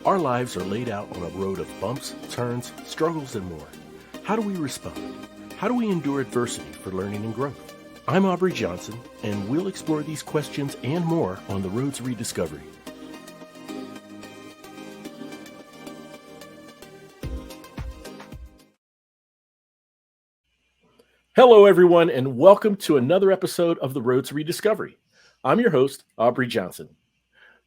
Our lives are laid out on a road of bumps, turns, struggles, and more. How do we respond? How do we endure adversity for learning and growth? I'm Aubrey Johnson, and we'll explore these questions and more on the Road to Rediscovery. Hello, everyone, and welcome to another episode of the Road to Rediscovery. I'm your host, Aubrey Johnson.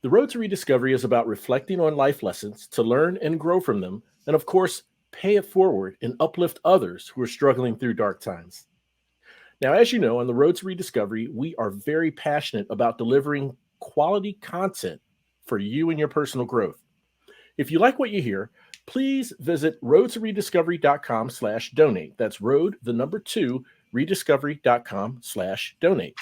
The Road to Rediscovery is about reflecting on life lessons to learn and grow from them, and of course, pay it forward and uplift others who are struggling through dark times. Now, as you know, on the Road to Rediscovery, we are very passionate about delivering quality content for you and your personal growth. If you like what you hear, please visit roadtorediscovery.com/donate. That's road, the number two, rediscovery.com/donate.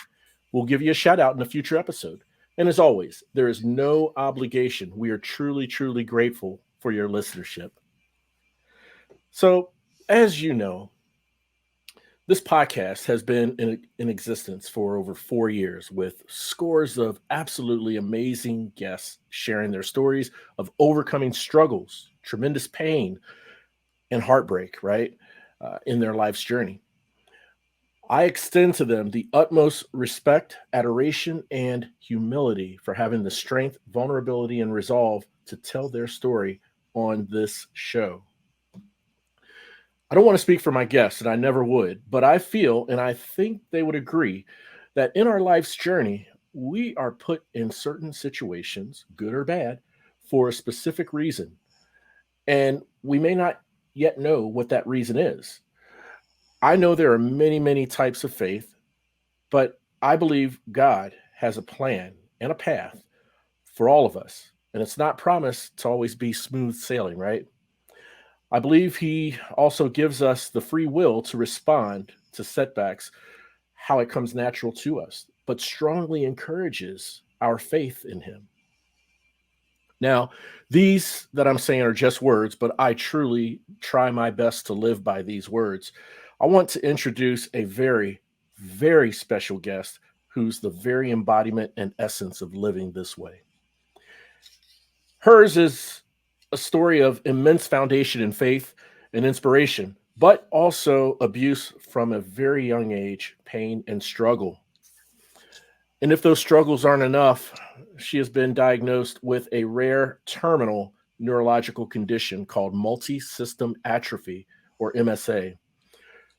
We'll give you a shout out in a future episode. And as always, there is no obligation. We are truly, truly grateful for your listenership. So, as you know, this podcast has been in existence for over 4 years with scores of absolutely amazing guests sharing their stories of overcoming struggles, tremendous pain, and heartbreak, right, in their life's journey. I extend to them the utmost respect, adoration, and humility for having the strength, vulnerability, and resolve to tell their story on this show. I don't want to speak for my guests, and I never would, but I feel, and I think they would agree, that in our life's journey, we are put in certain situations, good or bad, for a specific reason. And we may not yet know what that reason is. I know there are many, many types of faith, but I believe God has a plan and a path for all of us. And it's not promised to always be smooth sailing, right? I believe He also gives us the free will to respond to setbacks how it comes natural to us, but strongly encourages our faith in Him. Now, these that I'm saying are just words, but I truly try my best to live by these words. I want to introduce a very, very special guest who's the very embodiment and essence of living this way. Hers is a story of immense foundation in faith and inspiration, but also abuse from a very young age, pain and struggle. And if those struggles aren't enough, she has been diagnosed with a rare terminal neurological condition called multi system atrophy, or MSA.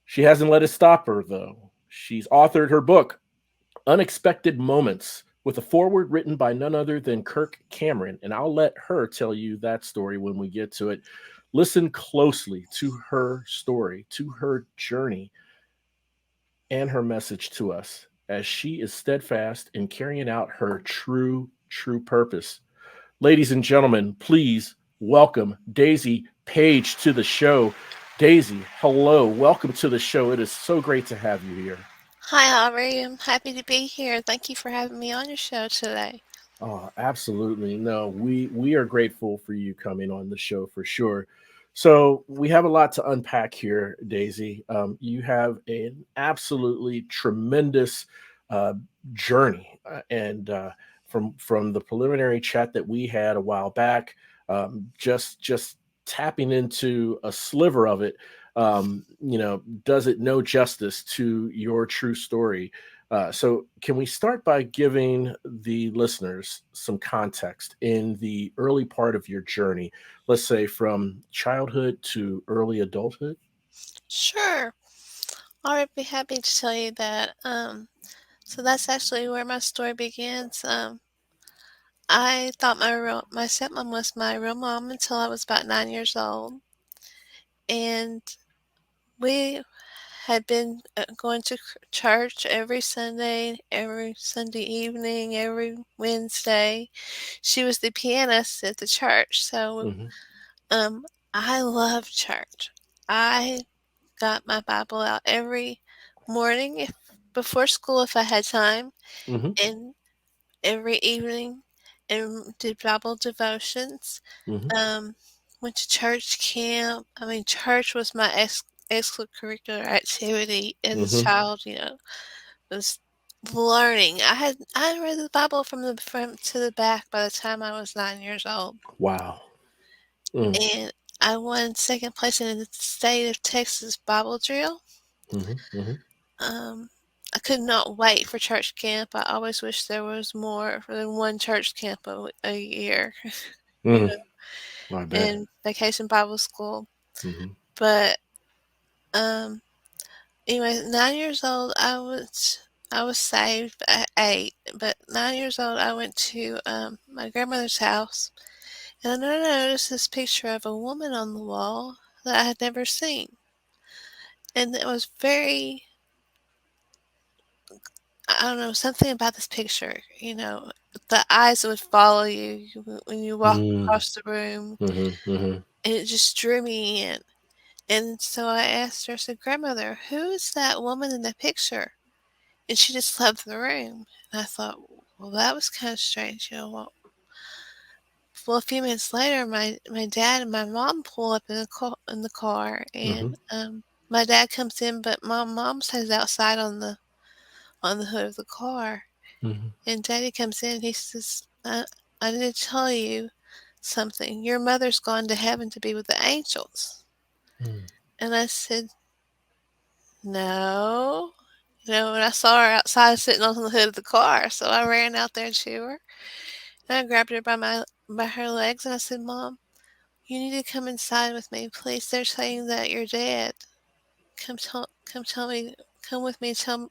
She hasn't let it stop her, though. She's authored her book, Unexpected Moments, with a foreword written by none other than Kirk Cameron. And I'll let her tell you that story when we get to it. Listen closely to her story, to her journey, and her message to us as she is steadfast in carrying out her true purpose. Ladies and gentlemen, please welcome Daisy Paige to the show. Daisy, hello. Welcome to the show. It is so great to have you here. Hi, Aubrey. I'm happy to be here. Thank you for having me on your show today. Oh, absolutely. No, we are grateful for you coming on the show for sure. So we have a lot to unpack here, Daisy. You have an absolutely tremendous uh, journey, and from the preliminary chat that we had a while back, just tapping into a sliver of it, does it no justice to your true story. So, can we start by giving the listeners some context in the early part of your journey? Let's say from childhood to early adulthood. Sure. I'd be happy to tell you that. So that's actually where my story begins. I thought my stepmom was my real mom until I was about 9 years old, and we had been going to church every Sunday evening, every Wednesday. She was the pianist at the church, so Hmm. um, I love church. I got my Bible out every morning before school if I had time, Hmm. and every evening and did Bible devotions. Hmm. Um, Went to church camp. I mean, church was my extracurricular activity as a Hmm. child. Was learning. I read the Bible from the front to the back by the time I was 9 years old. Wow. Mm. and I won second place in the state of Texas Bible drill. Mhm. Mhm. Um, I could not wait for church camp. I always wish there was more than one church camp a year, you Mm. know, I bet. and vacation Bible school. Mhm. But um, anyway, 9 years old, I was saved at 8, but 9 years old, I went to my grandmother's house, and I noticed this picture of a woman on the wall that I had never seen, and it was very, I don't know, something about this picture, the eyes would follow you when you walk Mm. across the room, Mhm. Mhm. and it just drew me in. And so I asked her, I said, "Grandmother, who is that woman in the picture?" And she just left the room. And I thought, well, that was kind of strange. Well, a few minutes later, my dad and my mom pull up in the car, Mhm. and my dad comes in, but my mom stays outside on the hood of the car. Mhm. And Daddy comes in, and he says, "I need to tell you something. Your mother's gone to heaven to be with the angels." Mm. And I said, "No." And I saw her outside sitting on the hood of the car, so I ran out there to her. And I grabbed her by her legs and I said, "Mom, you need to come inside with me, please. They're saying that you're dead. Come tell me, come with me, tell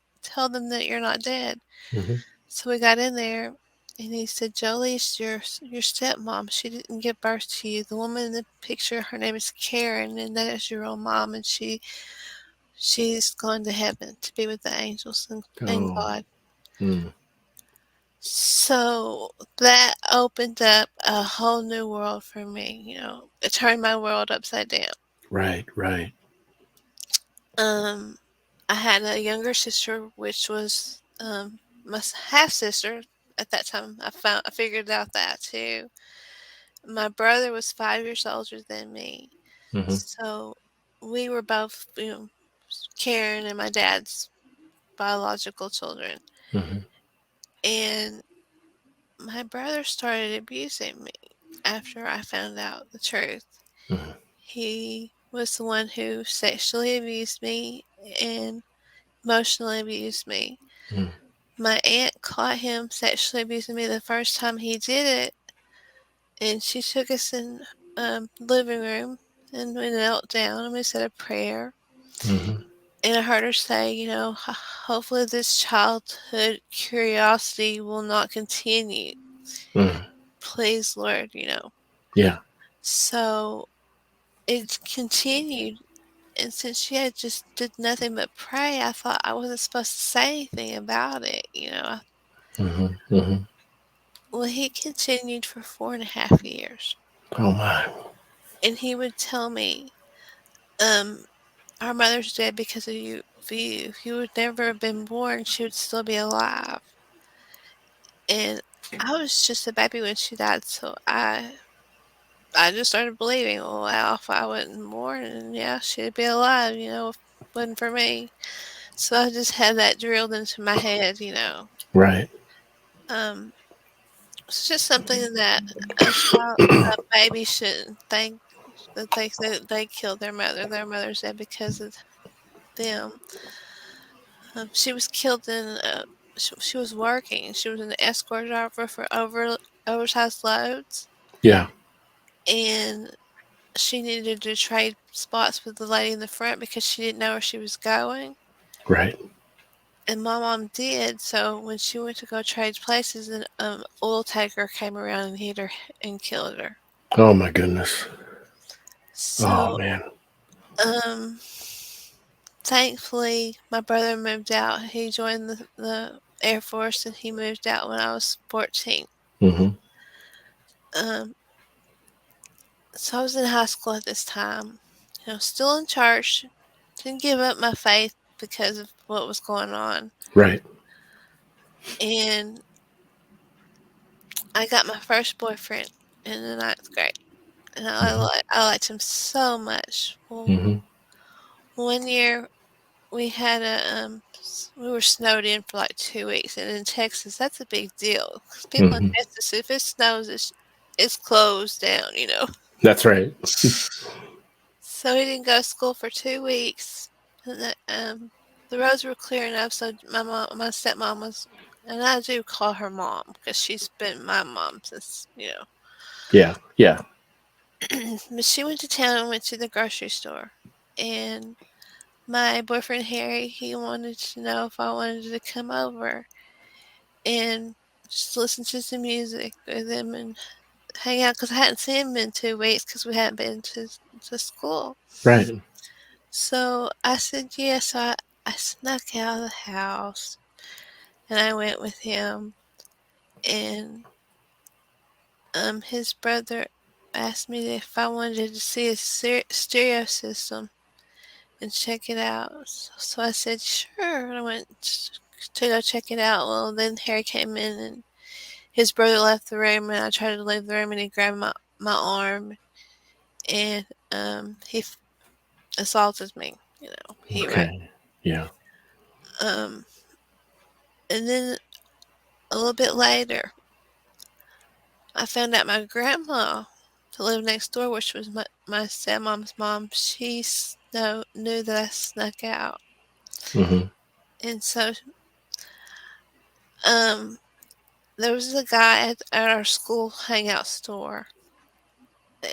them that you're not dead." Mhm. So we got in there, and he said, "Jolie's your stepmom. She didn't give birth to you. The woman in the picture, her name is Karen, and that is your own mom, and she's gone to heaven to be with the angels and Oh. God." Mm. So that opened up a whole new world for me. It turned my world upside down. Right. Right. Um, I had a younger sister, which was my half sister at that time. I figured out that too. My brother was 5 years older than me, Mhm. so we were both, Karen and my dad's biological children. Mhm. And my brother started abusing me after I found out the truth. Mhm. He was the one who sexually abused me and emotionally abused me. Mm. My aunt caught him sexually abusing me the first time he did it, and she took us in living room, and we knelt down and we said a prayer. Mhm. And I heard her say, hopefully this childhood curiosity will not continue. Mm. Please, Lord. Yeah. So it continued. And since she had just did nothing but pray, I thought I wasn't supposed to say anything about it. Mhm. Mhm. Well, he continued for 4.5 years. Oh my. And he would tell me, um, "Our mother's dead because of you. If you would never have been born, she would still be alive." And I was just a baby when she died, so I just started believing, well, if I wasn't born, and yeah, she'd be alive, if it wasn't for me. So I just had that drilled into my head. Right. Um, it's just something that a baby shouldn't think that they killed their mother. Their mother's dead because of them. She was killed she was working. She was an escort driver for oversized loads, Yeah. and she needed to trade spots with the lady in the front because she didn't know where she was going. Right. And my mom did. So when she went to go trade places, an oil tanker came around and hit her and killed her. Oh my goodness. Oh So, man. um, thankfully, my brother moved out. He joined the Air Force, and he moved out when I was 14. Mhm. Um, so I was in high school at this time, still in church. Didn't give up my faith because of what was going on. Right. And I got my first boyfriend in the ninth grade. And Mhm. I liked him so much. Well, Mhm. one year we had we were snowed in for like 2 weeks, and in Texas, that's a big deal. 'Cause people in Mhm. Texas, if it snows, it's closed down. That's right. So he didn't go to school for 2 weeks. And the roads were clear enough, so my stepmom was, and I do call her mom because she's been my mom since. Yeah. Yeah. But she went to town and went to the grocery store. And my boyfriend Harry, he wanted to know if I wanted to come over and just listen to some music with him and hang out because I hadn't seen him in 2 weeks because we hadn't been to school. Right. So I said yes. So I snuck out of the house and I went with him. And his brother asked me if I wanted to see his stereo system and check it out. So I said sure. And I went to go check it out. Well, then Harry came in and his brother left the room, and I tried to leave the room, and he grabbed my arm and he assaulted me. He right. Okay. Yeah. Um, and then a little bit later, I found out my grandma that lived next door, which was my stepmom's mom. She knew that I snuck out, Hmm. and so um, there was a guy at our school hangout store.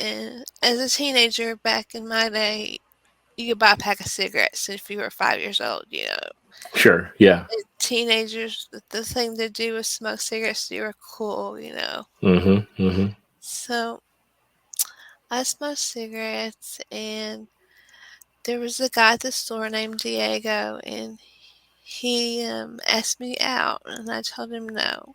And as a teenager back in my day, you could buy a pack of cigarettes if you were 5 years old. Sure. Yeah. Teenagers, the thing to do was smoke cigarettes. You were cool. Hmm. Hmm. So I smoked cigarettes, and there was a guy at the store named Diego, and he asked me out, and I told him no.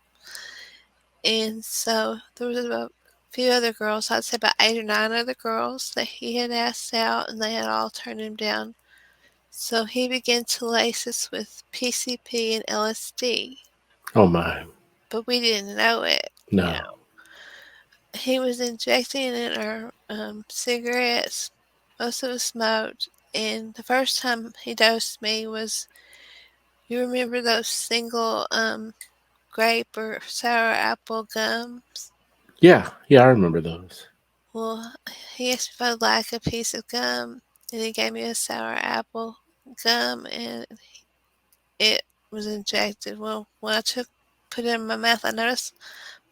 And so there was a few other girls, I'd say about 8 or 9 other girls that he had asked out, and they had all turned him down. So he began to lace us with PCP and LSD, Oh my. but we didn't know it. No. He was injecting in our cigarettes. Most of us smoked, and the first time he dosed me was, you remember those single grape or sour apple gums? Yeah. Yeah. I remember those. Well, he asked me if I'd like a piece of gum, and he gave me a sour apple gum, and it was injected. Well, when put it in my mouth, I noticed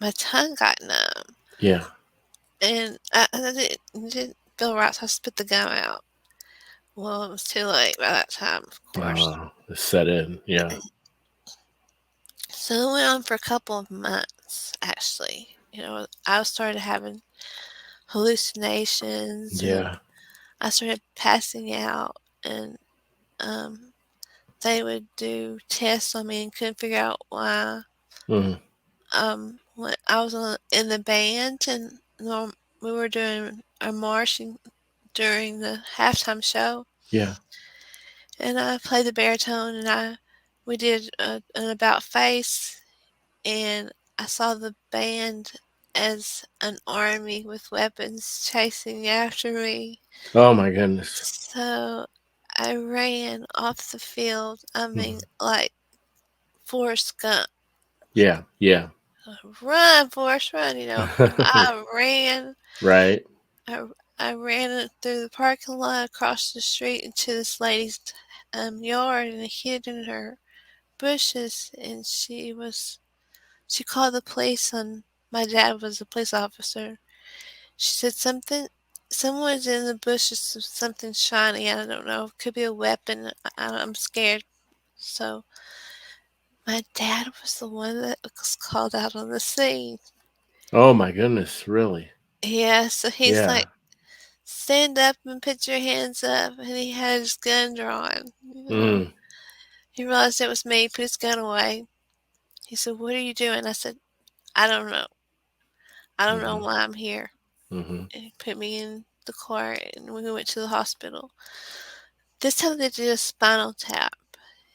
my tongue got numb, Yeah. and I didn't feel right, so I spit the gum out. Well, it was too late by that time, of course. It set in. Yeah. So it went on for a couple of months, actually. I started having hallucinations, and Yeah. I started passing out, and um, they would do tests on me and couldn't figure out why. Hmm. When I was in the band, and we were doing a marching during the halftime show, Yeah. and I played the baritone, and we did an about face, and I saw the band as an army with weapons chasing after me. Oh my goodness. So I ran off the field. I mean, Hmm. like Forrest Gump. Yeah. Yeah. Run, Forrest, run. I ran. Right. I, I ran it through the parking lot, across the street into this lady's yard, and hid in her bushes. And she called the police on my dad was a police officer. She said someone's in the bushes with something shiny. I don't know. It could be a weapon. I'm scared. So my dad was the one that was called out on the scene. Oh my goodness. Really. Yeah, so he's Yeah. like, stand up and put your hands up. And he had his gun drawn. Mm. He realized it was me, put his gun away. He said, what are you doing? I said, I don't know. I don't know Hmm. why I'm here. Hmm. And he put me in the car, and we went to the hospital. This time they did a spinal tap,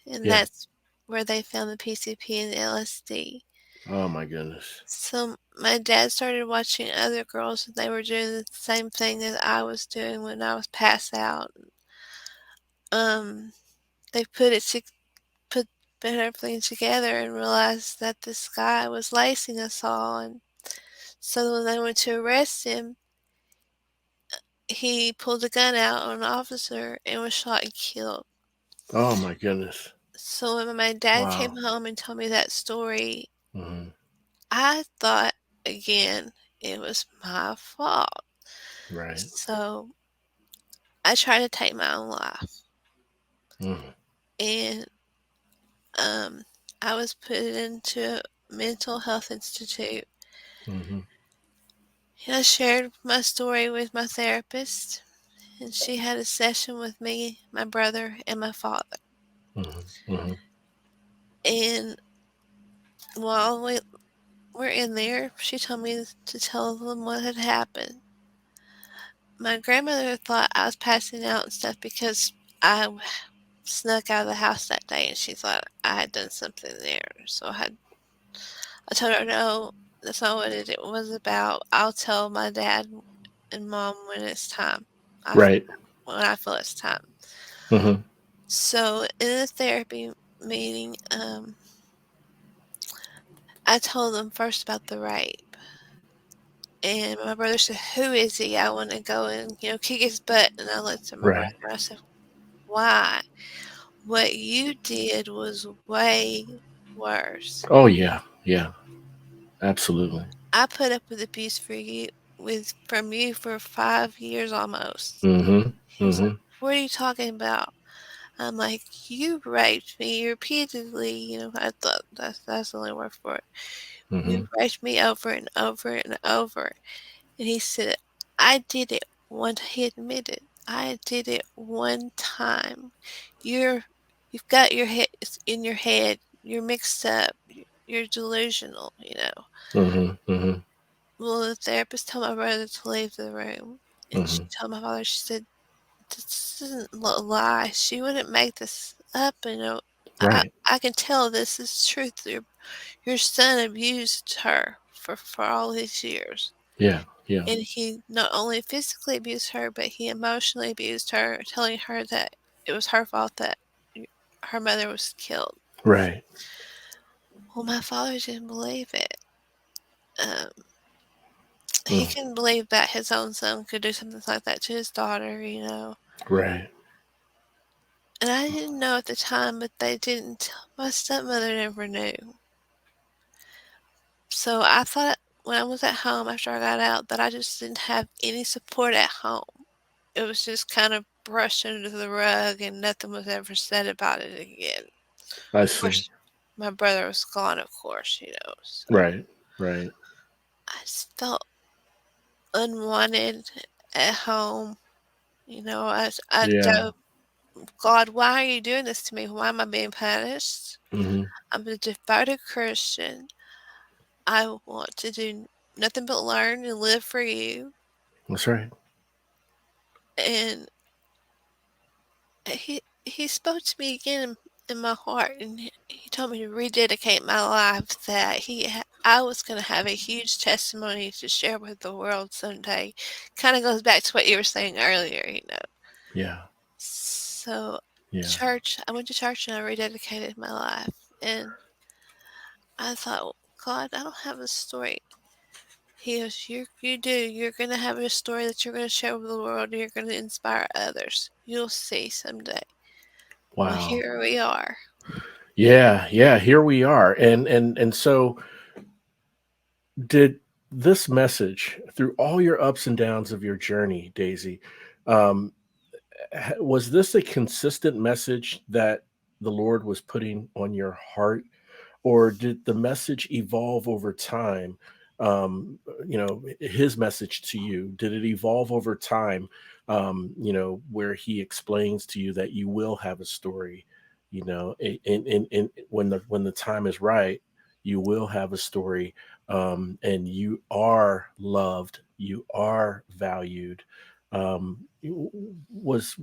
and Yeah. that's where they found the PCP and the LSD. Oh my goodness. So my dad started watching other girls, and they were doing the same thing that I was doing when I was passed out. Um, they put everything together and realized that this guy was lacing us all. And so when they went to arrest him, he pulled a gun out on an officer and was shot and killed. Oh my goodness. So when my dad came Wow. home and told me that story, Hmm. I thought again it was my fault. Right. So I tried to take my own life. Hmm. And um, I was put into a mental health institute. Hmm. And I shared my story with my therapist, and she had a session with me, my brother, and my father. Hmm. Hmm. And while we were in there, she told me to tell them what had happened. My grandmother thought I was passing out and stuff because I snuck out of the house that day, and she thought I had done something there. So I told her, no, that's not what it was about. I'll tell my dad and mom when it's time. I f- Right. when I feel it's time. Hmm. So in the therapy meeting, I told them first about the rape. And my brother said, "Who is he? I want to go and kick his butt." And I looked at my brother Right. and I said, "Why? What you did was way worse. Oh yeah. Yeah. Absolutely. I put up with abuse for you from you for 5 years almost." Hmm. He was like, Hmm. "What are you talking about?" I'm like, "You raped me repeatedly." I thought that's the only word for it. Hmm. "You raped me over and over and over." And he said, "I did it one." He admitted, "I did it one time. You're you've got your head in your head. You're mixed up. You're delusional." Hmm. Hmm. Well, the therapist told my brother to leave the room, and she Hmm. told my father, she said, "This isn't a lie. She wouldn't make this up. Right. I can tell this is truth. Your son abused her for all these years." Yeah. Yeah. And he not only physically abused her, but he emotionally abused her, telling her that it was her fault that her mother was killed. Right. Well, my father didn't believe it. Um, he Mm. couldn't believe that his own son could do something like that to his daughter. Right. And I didn't know at the time, but they didn't. My stepmother never knew. So I thought when I was at home after I got out that I just didn't have any support at home. It was just kind of brushed under the rug and nothing was ever said about it again. I Of see. course, my brother was gone, of course. So Right. Right. I just felt unwanted at home. I Yeah. dove, God, why are you doing this to me? Why am I being punished? Hmm. I'm a devoted Christian. I want to do nothing but learn and live for you. That's right. And he spoke to me again in my heart, and he told me to rededicate my life. That I was going to have a huge testimony to share with the world someday. Kind of goes back to what you were saying earlier. Yeah. So Yeah. church, I went to church and I rededicated my life, and I thought, God, I don't have a story. He goes, you do. You're going to have a story that you're going to share with the world, and you're going to inspire others. You'll see someday. Well, Wow. here we are. Yeah. Yeah. Here we are. And so did this message through all your ups and downs of your journey, Daisy, um, was this a consistent message that the Lord was putting on your heart, or did the message evolve over time? His message to you, did it evolve over time? Where he explains to you that you will have a story, and when the time is right, you will have a story, and you are loved, you are valued. Was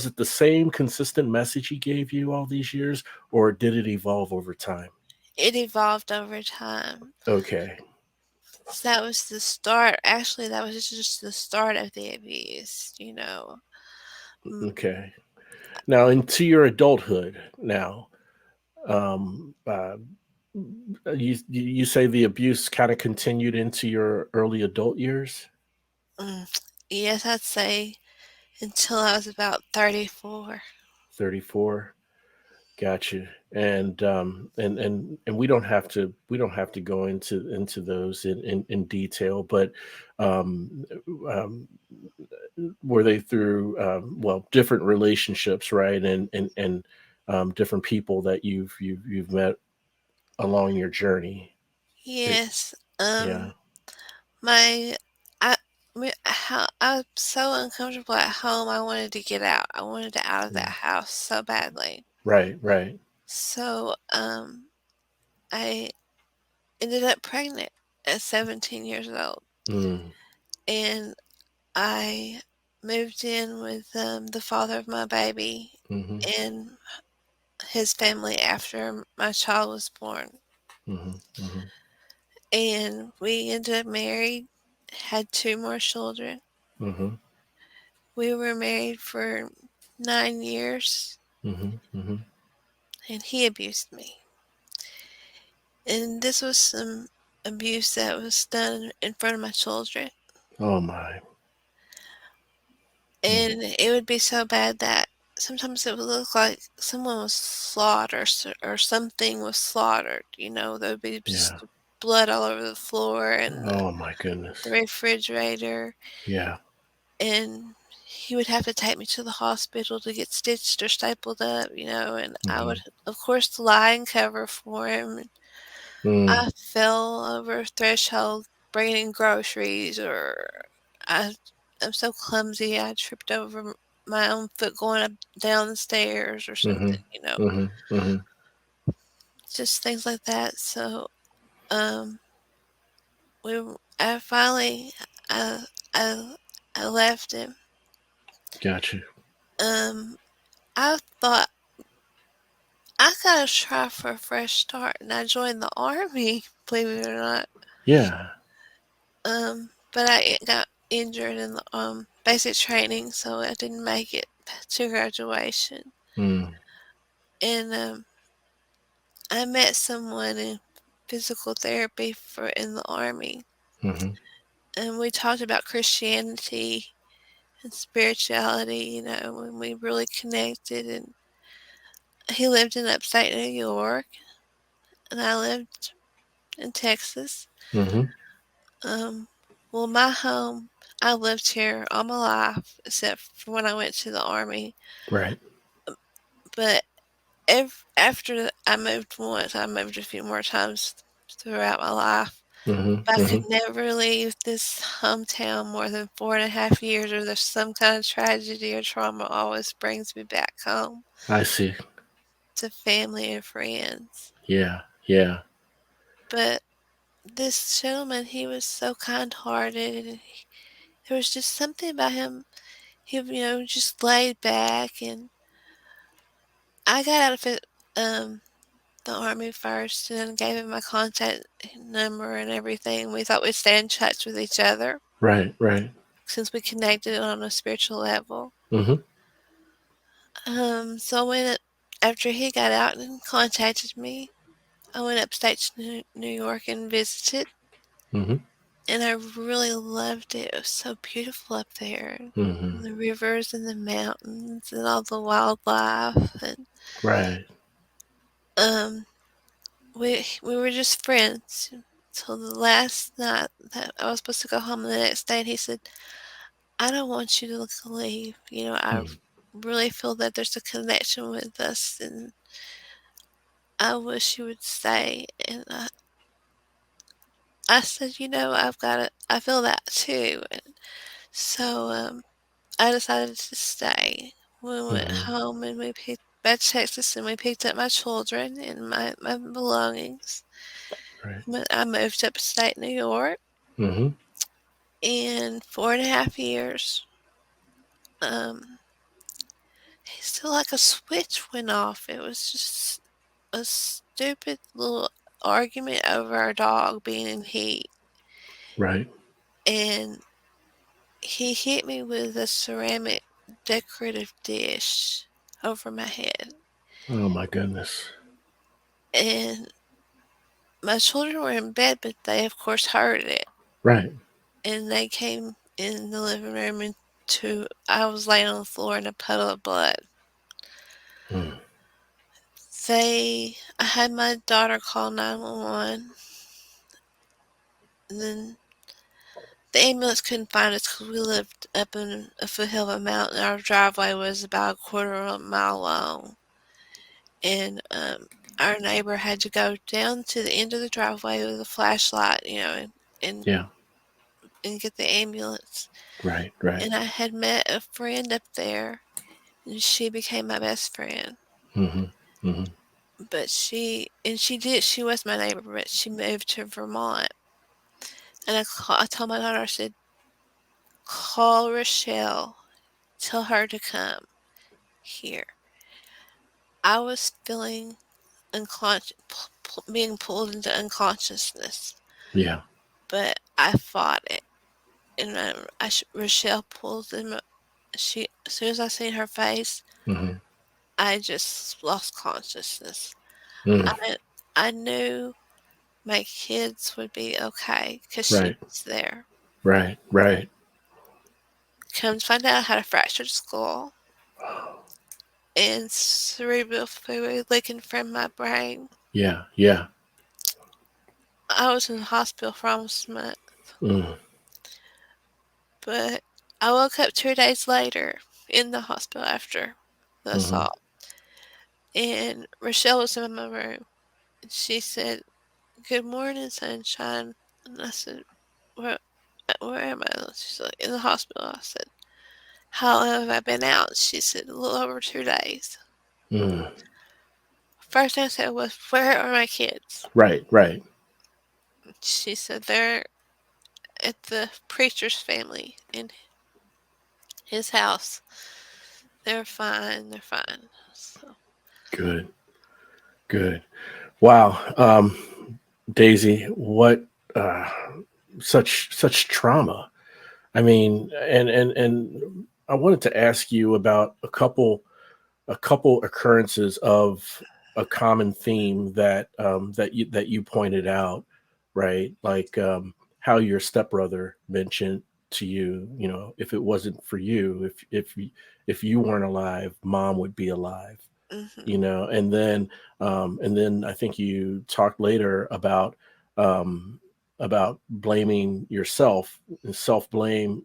it the same consistent message he gave you all these years, or did it evolve over time? It evolved over time. Okay. So that was the start. Actually, that was just the start of the abuse. Mm, Okay. Now into your adulthood now, um, uh, you say the abuse kind of continued into your early adult years? mm. Yes, I'd say until I was about 34. 34. Gotcha. And we don't have to go into those in detail, but um, um, were they through well, different relationships, right? And different people that you've met along your journey. It, Yes. yeah. My I how I'm so uncomfortable at home. I wanted to get out. I wanted to out of that Mm. house so badly. Right. Right. So, I ended up pregnant at 17 years old, Mm. and I moved in with the father of my baby Mm-hmm. and his family after my child was born. Mm-hmm. Mm-hmm. And we ended up married, had two more children. Mm-hmm. We were married for 9 years, Mm-hmm. Mm-hmm. and he abused me. And this was some abuse that was done in front of my children. Oh my. Mm. And it would be so bad that sometimes it would look like someone was slaughtered or something was slaughtered. There would be Yeah. just blood all over the floor and Oh my the goodness. refrigerator. Yeah. And he would have to take me to the hospital to get stitched or stapled up, and I Mm-hmm. would, of course, lie and cover for him. Mm. I fell over a threshold bringing groceries, or I I'm so clumsy I tripped over my own foot going up down the stairs or Mm-hmm. something. Mm-hmm. Mm-hmm. Just things like that. So, um, I finally, I, I, I left him. Gotcha. Um, I thought I gotta try for a fresh start, and I joined the army, believe it or not. Yeah. But I got injured in the basic training, so I didn't make it to graduation. Mm. And I met someone in physical therapy for in the army, Mm-hmm. and we talked about Christianity and spirituality. When we really connected. And he lived in upstate New York, and I lived in Texas. Mm-hmm. Um, well, my home, I lived here all my life, except for when I went to the army. Right. But after I moved once, I moved a few more times throughout my life. Mm-hmm. But I could Mm-hmm. never leave this hometown more than 4.5 years, or there's some kind of tragedy or trauma always brings me back home I see. to family and friends. Yeah. Yeah. But this gentleman, he was so kind-hearted, and there was just something about him. He, just laid back, and I got out of it, the army first, and then gave him my contact number and everything. We thought we'd stay in touch with each other Right. Right. since we connected on a spiritual level. Mm-hmm. So I went after he got out and contacted me. I went upstate to New York and visited, Mm-hmm. and I really loved it. It was so beautiful up there. Mm-hmm. The rivers and the mountains and all the wildlife, and Right. um we were just friends till the last night that I was supposed to go home the next day, and he said, "I don't want you to leave. I Mm. really feel that there's a connection with us, and I wish you would stay." And I said, I've got it. I feel that too. And so I decided to stay. We went Mm-hmm. home and we picked back to Texas, and we picked up my children and my belongings. Right. I moved upstate New York. Mm-hmm. In 4.5 years, um, it's still like a switch went off. It was just a stupid little argument over our dog being in heat. Right. And he hit me with a ceramic decorative dish over my head. Oh my goodness. And my children were in bed, but they, of course, heard it. Right. And they came. in the living room, and I was laying on the floor in a puddle of blood. Mm. I had my daughter call 911, and then the ambulance couldn't find us because we lived up in a foothill of a mountain. Our driveway was about a quarter of a mile long, and our neighbor had to go down to the end of the driveway with a flashlight, and Yeah. and get the ambulance. Right. Right. And I had met a friend up there, and she became my best friend. Hmm. Hmm. But she was my neighbor, but she moved to Vermont. And I told my daughter, I said, call Rochelle, tell her to come here. I was feeling being pulled into unconsciousness, Yeah. but I fought it. And Rochelle pulled them. As soon as I seen her face, Hmm. I just lost consciousness. Mm. I I knew my kids would be okay because she Right. was there. Right. Right. Come to find out, I had a fractured skull and cerebral fluid leaking from my brain. Yeah. Yeah. I was in the hospital for almost a month, Mm. but I woke up 2 days later in the hospital after the Hmm. assault. And Rochelle was in my room. And she said, "Good morning, sunshine." And I said, where am I?" She's like, "In the hospital." I said, "How long have I been out?" She said, "A little over 2 days." Mm. First thing I said was, "Where are my kids?" Right. Right. She said, "They're at the preacher's family in his house. They're fine. They're fine." So, Good. Good. Wow. Daisy, what uh, such trauma. I mean, and I wanted to ask you about a couple occurrences of a common theme that you pointed out, right? Like how your stepbrother mentioned to you, if it wasn't for you, if you weren't alive, mom would be alive, hmm and then I think you talked later um, about blaming yourself, self blame,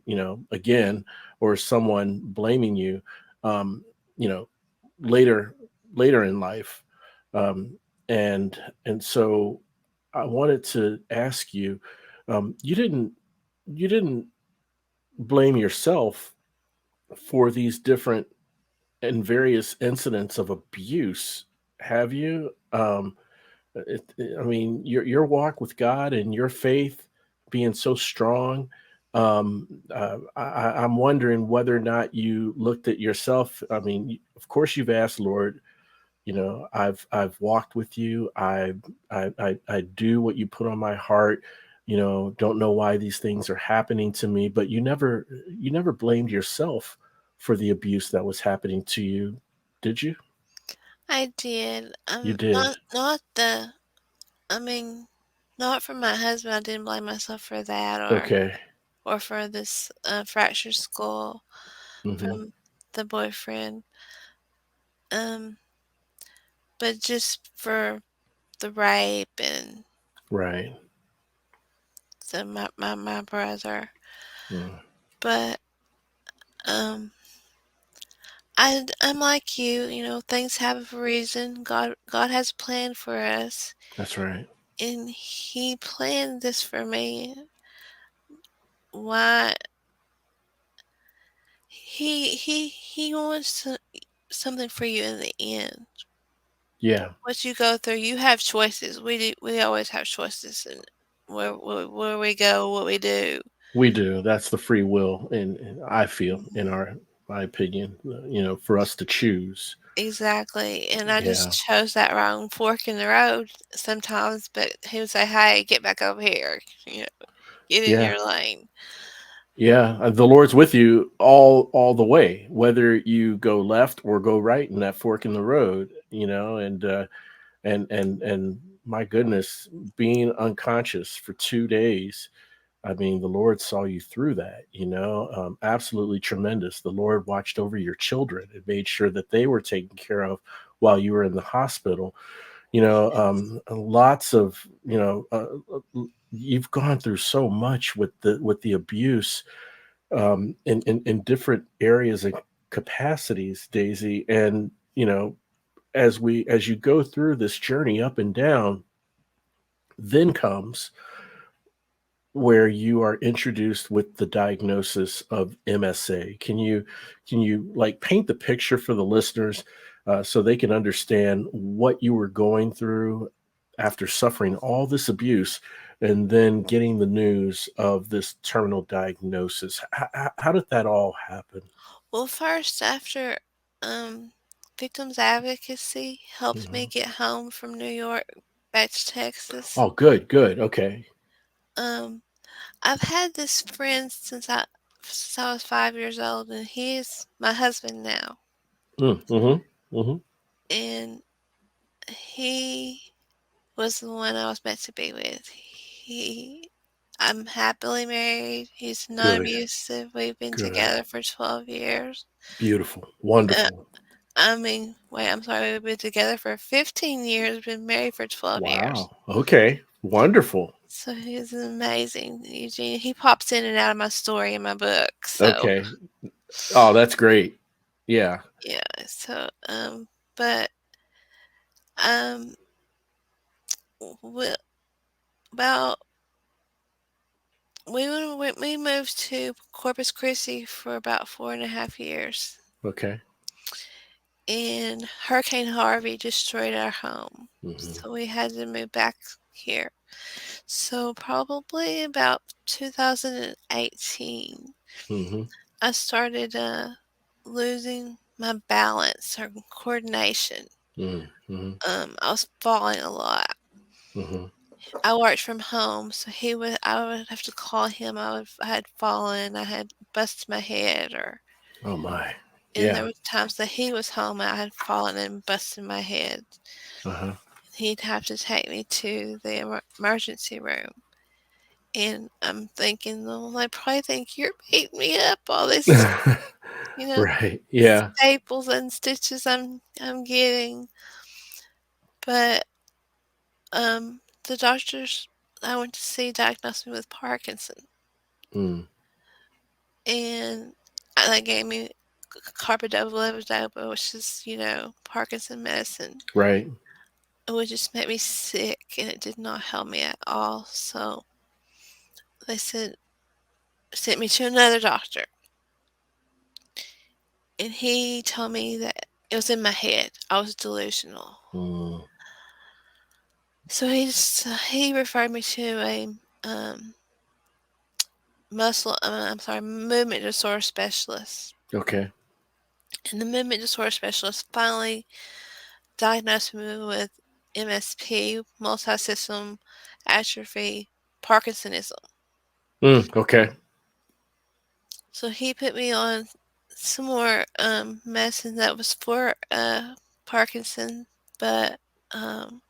again, or someone blaming you, um, you know, later later in life, um, and so I wanted to ask you, you didn't blame yourself for these different and various incidents of abuse, have you? I mean, your walk with God and your faith being so strong. I'm wondering whether or not you looked at yourself. I mean, of course, you've asked, Lord. I've walked with you. I do what you put on my heart. Don't know why these things are happening to me, but you never blamed yourself for the abuse that was happening to you, did you? I did. You did. Not the. I mean, not for my husband. I didn't blame myself for that, Okay. or for this fractured skull Hmm. from the boyfriend. Um, but just for the rape and Right. my brother. Mm. But um, I'm like you. Things have a reason. God has a plan for us, That's right. and He planned this for me. Why He wants something for you in the end. Yeah, What you go through, you have choices. We always have choices, and where we go, what we do. we do. That's the free will, and I feel, in Mhm. my opinion, for us to choose. Exactly, and I just Yeah. chose that wrong fork in the road sometimes, but he would say, "Hey, get back over here, get in Yeah. your lane." Yeah, the Lord's with you all the way, whether you go left or go right in that fork in the road, and my goodness, being unconscious for 2 days, I mean, the Lord saw you through that, absolutely tremendous. The Lord watched over your children and made sure that they were taken care of while you were in the hospital. Lots of, you've gone through so much with the abuse in different areas and capacities, Daisy. And, as you go through this journey up and down, then comes where you are introduced with the diagnosis of MSA. Can you like paint the picture for the listeners so they can understand what you were going through after suffering all this abuse and then getting the news of this terminal diagnosis? How did that all happen? Well, first, after victims advocacy helped me Mhm. get home from New York back to Texas. Oh, good, good. Okay. Um, I've had this friend since I was 5 years old, and he's my husband now. Mm-hmm. Mm-hmm. And he was the one I was meant to be with. I'm happily married. He's Good, non-abusive. We've been good. together for 12 years. Beautiful. Uh, Wonderful. I mean, wait, I'm sorry. We've been together for 15 years. Been married for 12 years. Wow. Okay. Wonderful. So he's amazing, Eugene. He pops in and out of my story in my book. So Okay. Oh, that's great. Yeah. yeah. But um, we, about we moved to Corpus Christi for about 4.5 years, Okay. and Hurricane Harvey destroyed our home, Mhm. so we had to move back here. So probably about 2018, Mhm. I started losing my balance or coordination. Mhm. Mhm. I was falling a lot. Mhm. I worked from home, so I would have to call him. I had fallen, I had busted my head, or Oh my. and there Yeah. was times that he was home and I had fallen and busted my head. Uh-huh. He'd have to take me to the emergency room. And I'm thinking, well, they probably think you're beating me up. All this, you know, Right. Yeah. staples and stitches I'm getting. But the doctors I went to see diagnosed me with Parkinson, Mm. and they gave me carbidopa levodopa, which is Parkinson medicine. Right. It would just make me sick, and it did not help me at all. So they sent me to another doctor, and he told me that it was in my head. I was delusional. Mm. So he referred me to a um, movement disorder specialist. Okay. And the movement disorder specialist finally diagnosed me with MSP, multi system atrophy, Parkinsonism. Mm. Okay. So he put me on some more medicine that was for Parkinson, but um,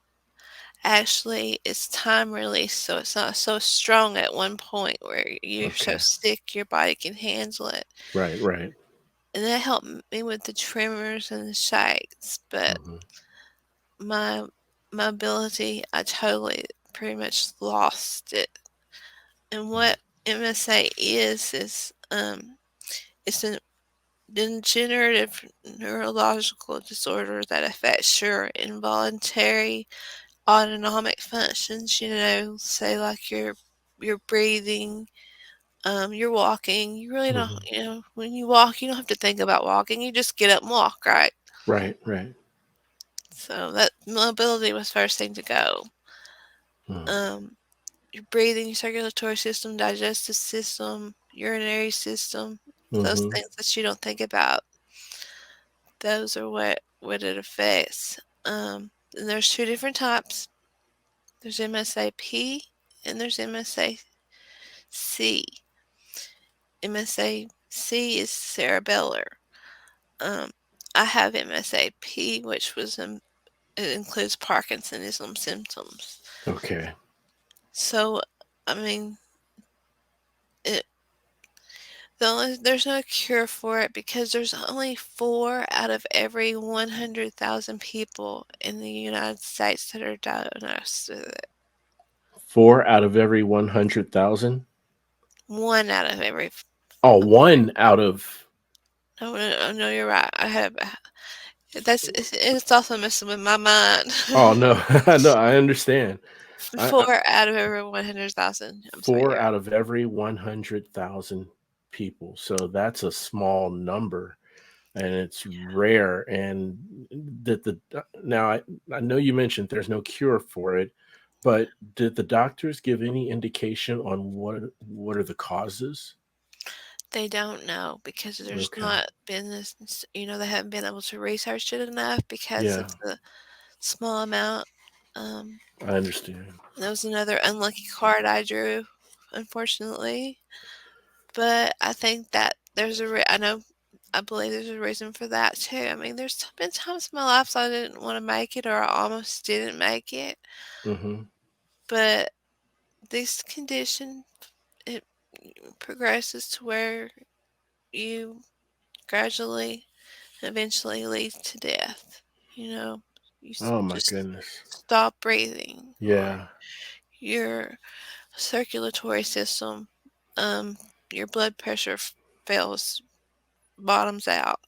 actually it's time release, so it's not so strong at one point where you're so Okay. sick your body can handle it. Right. Right. And that helped me with the tremors and the shakes, but Mhm. my my ability, I totally pretty much lost it. And Mm. what MSA is it's a degenerative neurological disorder that affects your involuntary autonomic functions, say like your breathing, your walking. You really don't, Mhm. when you walk, you don't have to think about walking. You just get up and walk, right? Right. Right. So that mobility was first thing to go. Mm. Um, your breathing, your circulatory system, digestive system, urinary system, those Mhm. things that you don't think about. Those are what it affects. And there's two different types. There's MSAP and there's MSAC. MSAC is cerebellar. Um, I have MSAP, which it includes Parkinsonism symptoms. Okay. So, I mean, it there's no cure for it because there's only 4 out of every 100,000 people in the United States that are diagnosed with it. 4 out of every 100,000? 1 out of every Oh, 1 out of. no, no, no, no, you're right. I have that's it's also messing with my mind. Oh, no. No, I understand. I 4 out of every 100,000. I'm sorry, 4 you're out of every 100,000 people. So that's a small number, and it's rare. And that the now I know you mentioned there's no cure for it, but did the doctors give any indication on what are the causes? They don't know because there's Okay. not been this, they haven't been able to research it enough because of Yeah, the small amount. Um, I understand. that was another unlucky card I drew, unfortunately. But I think that I believe there's a reason for that too. I mean, there's been times in my life I didn't want to make it or I almost didn't make it. Mhm. But this condition, it progresses to where you gradually eventually leads to death. You know, Oh my just goodness. stop breathing, or Yeah. your circulatory system, um, your blood pressure fails, bottoms out.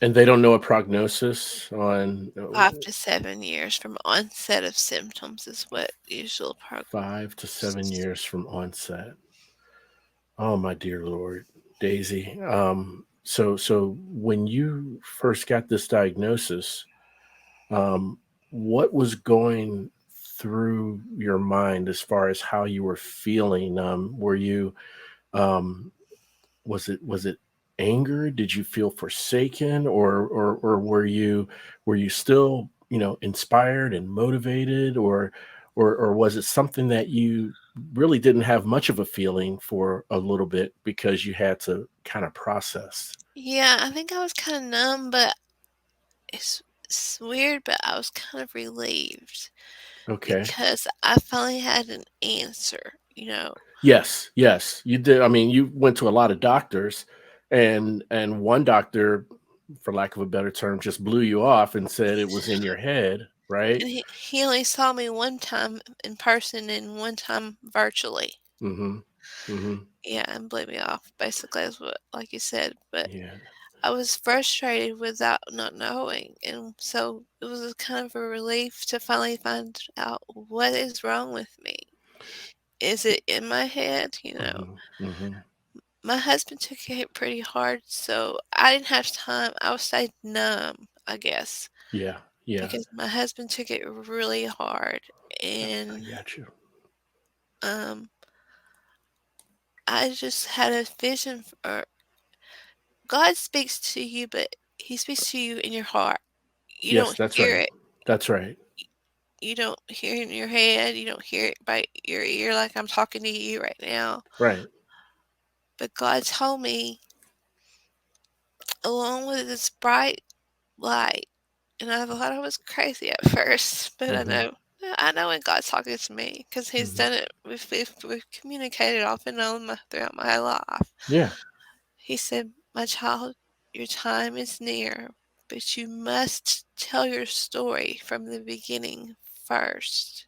And they don't know a prognosis on 5 to 7 years from onset of symptoms is what usual 5 to 7 prognosis. years from onset. Oh my dear Lord, Daisy. So when you first got this diagnosis, um, what was going through your mind as far as how you were feeling? Were you um, was it anger? Did you feel forsaken, or were you still inspired and motivated, or was it something that you really didn't have much of a feeling for a little bit because you had to kind of process? Yeah, I think I was kind of numb, but it's weird, but I was kind of relieved Okay. because I finally had an answer. Yes, yes, you did. I mean, you went to a lot of doctors, and one doctor, for lack of a better term, just blew you off and said it was in your head, right? And he only saw me one time in person and one time virtually. Mhm. Mhm. Yeah, and blew me off, basically, is what, like you said. But Yeah. I was frustrated without not knowing. And so it was a kind of a relief to finally find out what is wrong with me. Is it in my head? Mhm. Mhm. My husband took it pretty hard, so I didn't have time. I was stayed numb, I guess, Yeah. Yeah. because my husband took it really hard. I And got you. um, I just had a vision for God speaks to you, but He speaks to you in your heart. You Yes, don't that's hear right. it. That's right. You don't hear it in your head. You don't hear it by your ear like I'm talking to you right now. Right. But God told me, along with this bright light, and I thought I was crazy at first, but I Mhm. know. I know when God's talking to me because He's Mhm. done it. We've communicated off and on throughout my life. Yeah. He said, "My child, your time is near, but you must tell your story from the beginning first."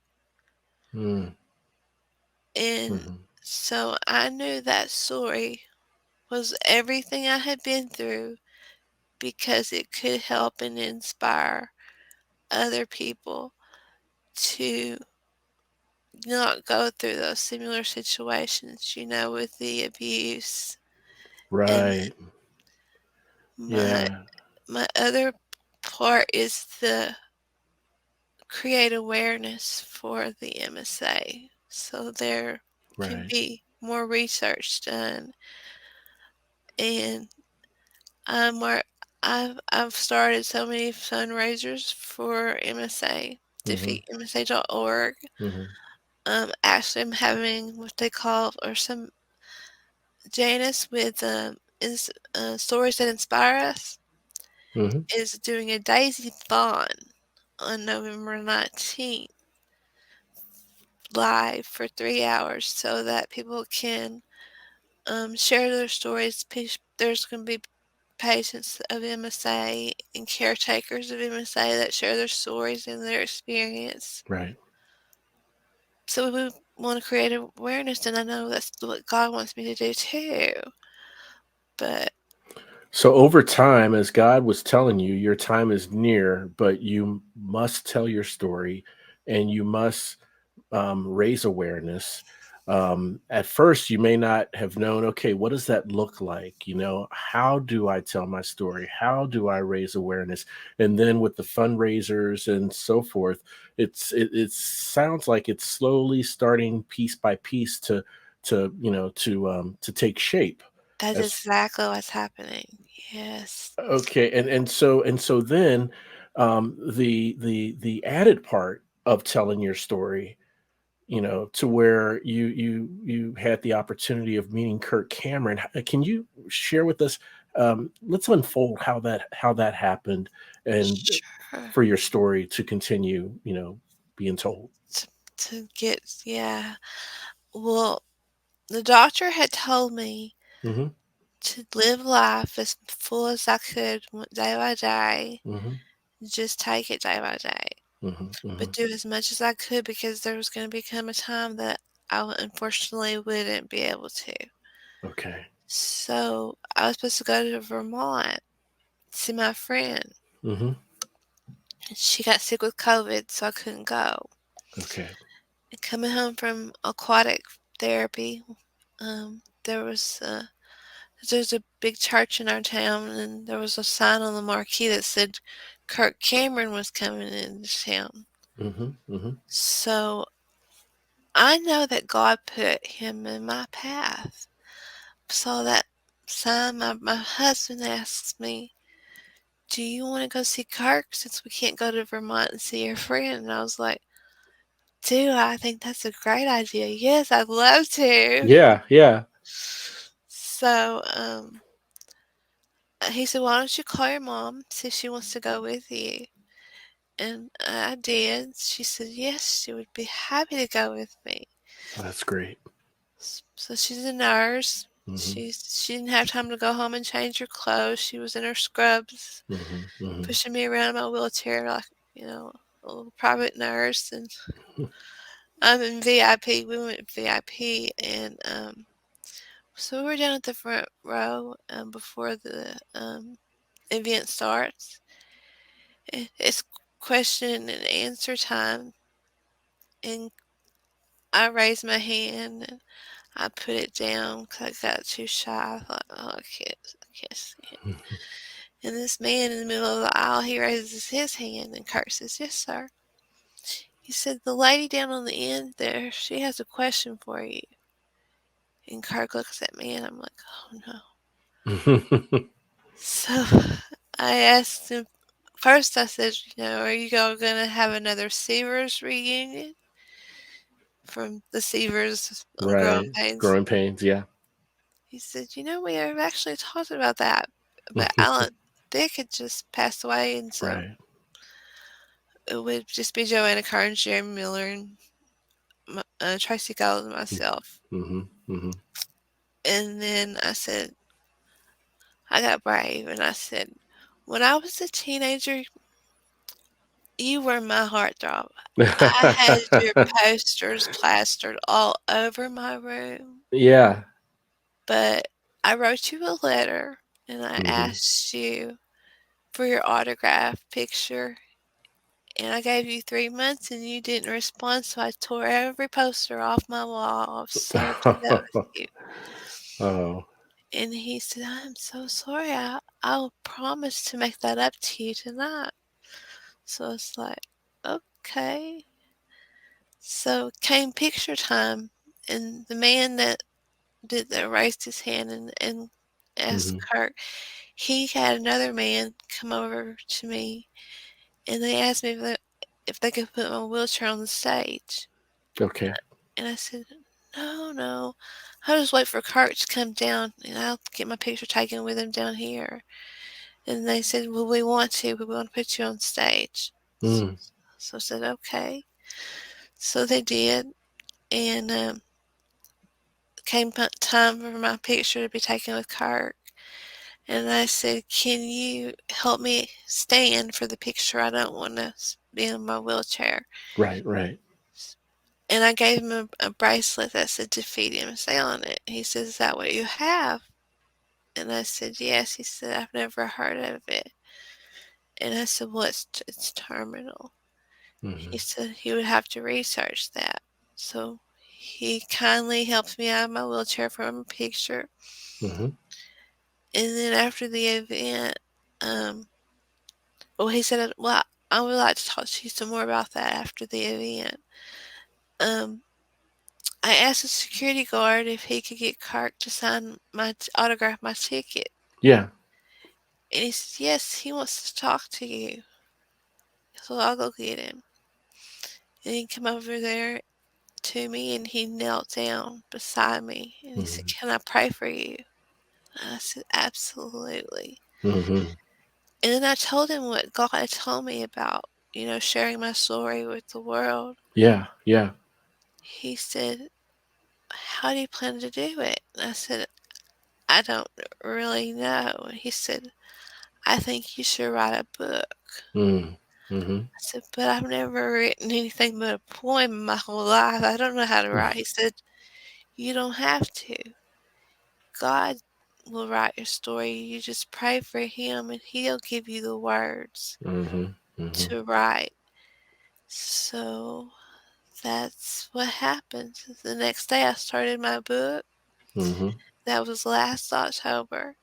Mm. And Mhm. so I knew that story was everything I had been through because it could help and inspire other people to not go through those similar situations, with the abuse. And Right. my Yeah. my other part is the create awareness for the MSA so there can Right. be more research done. And where I've started so many fundraisers for MSA, Mhm. defeatmsa.org. Mhm. Actually, I'm having what they call, or some Janice with stories that inspire us Mhm. is doing a Daisy Thon on November 19th live for 3 hours so that people can. share their stories. There's going to be patients of MSA and caretakers of MSA that share their stories and their experience. Right. So we want to create awareness, and I know that's what God wants me to do too. But So over time, as God was telling you, your time is near, but you must tell your story, and you must raise awareness. At first, you may not have known, okay, what does that look like? How do I tell my story? How do I raise awareness? And then with the fundraisers and so forth, it sounds like it's slowly starting piece by piece to take shape. that's As exactly what's happening. Yes. Okay, and so then the added part of telling your story, to where you had the opportunity of meeting Kirk Cameron. Can you share with us? Let's unfold how that happened, and Sure. for your story to continue, being told. To, to get, yeah. Well, the doctor had told me Mm-hmm. to live life as full as I could day by day, Mm-hmm. just take it day by day, Mm-hmm. Mm-hmm. but do as much as I could because there was going to become a time that unfortunately wouldn't be able to. Okay. So I was supposed to go to Vermont to see my friend. Mm-hmm. She got sick with COVID, so I couldn't go. Okay. And coming home from aquatic therapy, there was there's a big church in our town, and there was a sign on the marquee that said Kirk Cameron was coming into town. Mm-hmm. Mm-hmm. So I know that God put him in my path. Saw that sign. My husband asks me, "Do you want to go see Kirk since we can't go to Vermont and see your friend?" And I was like, "Do I think that's a great idea? Yes, I'd love to." Yeah. Yeah. So he said, "Why don't you call your mom, see if she wants to go with you?" And I did. She said yes, she would be happy to go with me. That's great. So she's a nurse. Mm-hmm. She didn't have time to go home and change her clothes. She was in her scrubs, Mm-hmm. Mm-hmm. pushing me around in my wheelchair like, you know, a little private nurse. And I'm in VIP. We went VIP, and so we were down at the front row before the event starts. It's question and answer time, and I raised my hand and I put it down because I got too shy. I thought, oh, I can't see it. And this man in the middle of the aisle, he raises his hand, and Kurt says, "Yes, sir." He said, "The lady down on the end there, she has a question for you." And Kirk looks at me, and I'm like, oh no. So I asked him, first I said, are you all going to have another Seavers reunion from the Seavers on Growing Right. Pains? Growing pains. Yeah. He said, we have actually talked about that, but Alan Dick had just passed away, and so Right. it would just be Joanna Carnes, Jeremy Miller, and Tracy Gold and myself. Mm-hmm. Mm-hmm. And then I said, I got brave, and I said, when I was a teenager, you were my heartthrob. I had your posters plastered all over my room, Yeah. but I wrote you a letter and I Mhm. asked you for your autograph picture, and I gave you 3 months and you didn't respond, so I tore every poster off my wall. I was so upset with you. Oh, And he said, I'm so sorry. I'll promise to make that up to you tonight. So it's like, okay. So came picture time, and the man that raised his hand and asked mhm. Kirk, he had another man come over to me, and they asked me if they could put my wheelchair on the stage. Okay. And I said, no, no. I'll just wait for Kirk to come down, and I'll get my picture taken with him down here. And they said, well, we want to put you on stage. Mm. So I said, okay. So they did, and time for my picture to be taken with Kirk. And I said, "Can you help me stand for the picture? I don't want to be in my wheelchair." Right, right. And I gave him a bracelet that said "Defeat Him" say on it. He said, "Is that what you have?" And I said, "Yes." He said, "I've never heard of it." And I said, "Well, it's terminal." He Hmm. said he would have to research that. So he kindly helped me out of my wheelchair from a picture. Hmm. And then after the event, um, well, he said, "Well, I would like to talk to you some more about that after the event." Um, I asked the security guard if he could get Kirk to sign autograph my ticket. Yeah. And he said, "Yes, he wants to talk to you." So I'll go get him. And he came over there to me and he knelt down beside me and he said, Hmm. "Can I pray for you?" And I said, "Absolutely." Hmm. And then I told him what God had told me about, sharing my story with the world. Yeah, yeah. He said, "How do you plan to do it?" And I said, "I don't really know." And he said, "I think you should write a book." Mm. Hmm. I said, "But I've never written anything but a poem in my whole life. I don't know how to write." He said, "You don't have to. God will write your story. You just pray for Him and He'll give you the words Hmm. Hmm. to write." So that's what happened. The next day I started my book. Hmm. That was last October.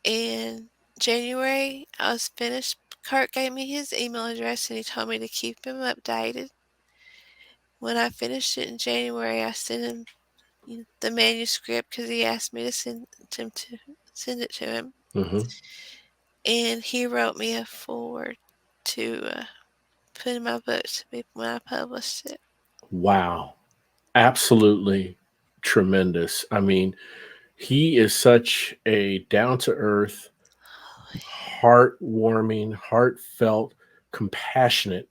In January, I was finished. Kurt gave me his email address and he told me to keep him updated. When I finished it in January, I sent him the manuscript because he asked me to send it to him, Hmm. and he wrote me a foreword to put in my book to be when I published it. Wow. Absolutely tremendous. I mean, he is such a down to earth, heartwarming, heartfelt, compassionate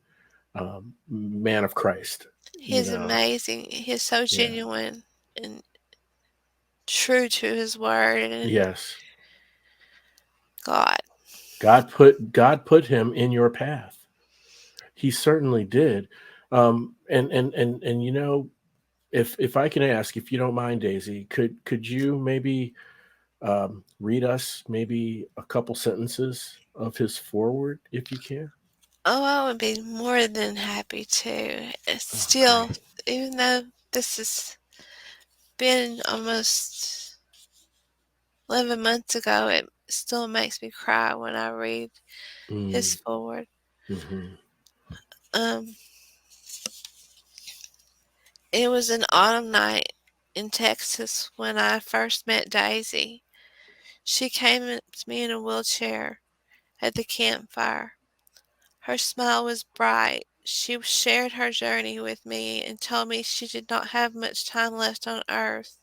man of Christ. You He's know, amazing. He's so yeah. genuine and true to his word and Yes. God. God put him in your path. He certainly did. And if I can ask, if you don't mind, Daisy, could you maybe read us maybe a couple sentences of his forward, if you can? Oh, I would be more than happy to. It's Oh, still, great. even though this has been almost 11 months ago, it still makes me cry when I read his Mm, forward. hmm. Um, it was an autumn night in Texas when I first met Daisy. She came up to me in a wheelchair at the campfire. Her smile was bright. She shared her journey with me and told me she did not have much time left on earth.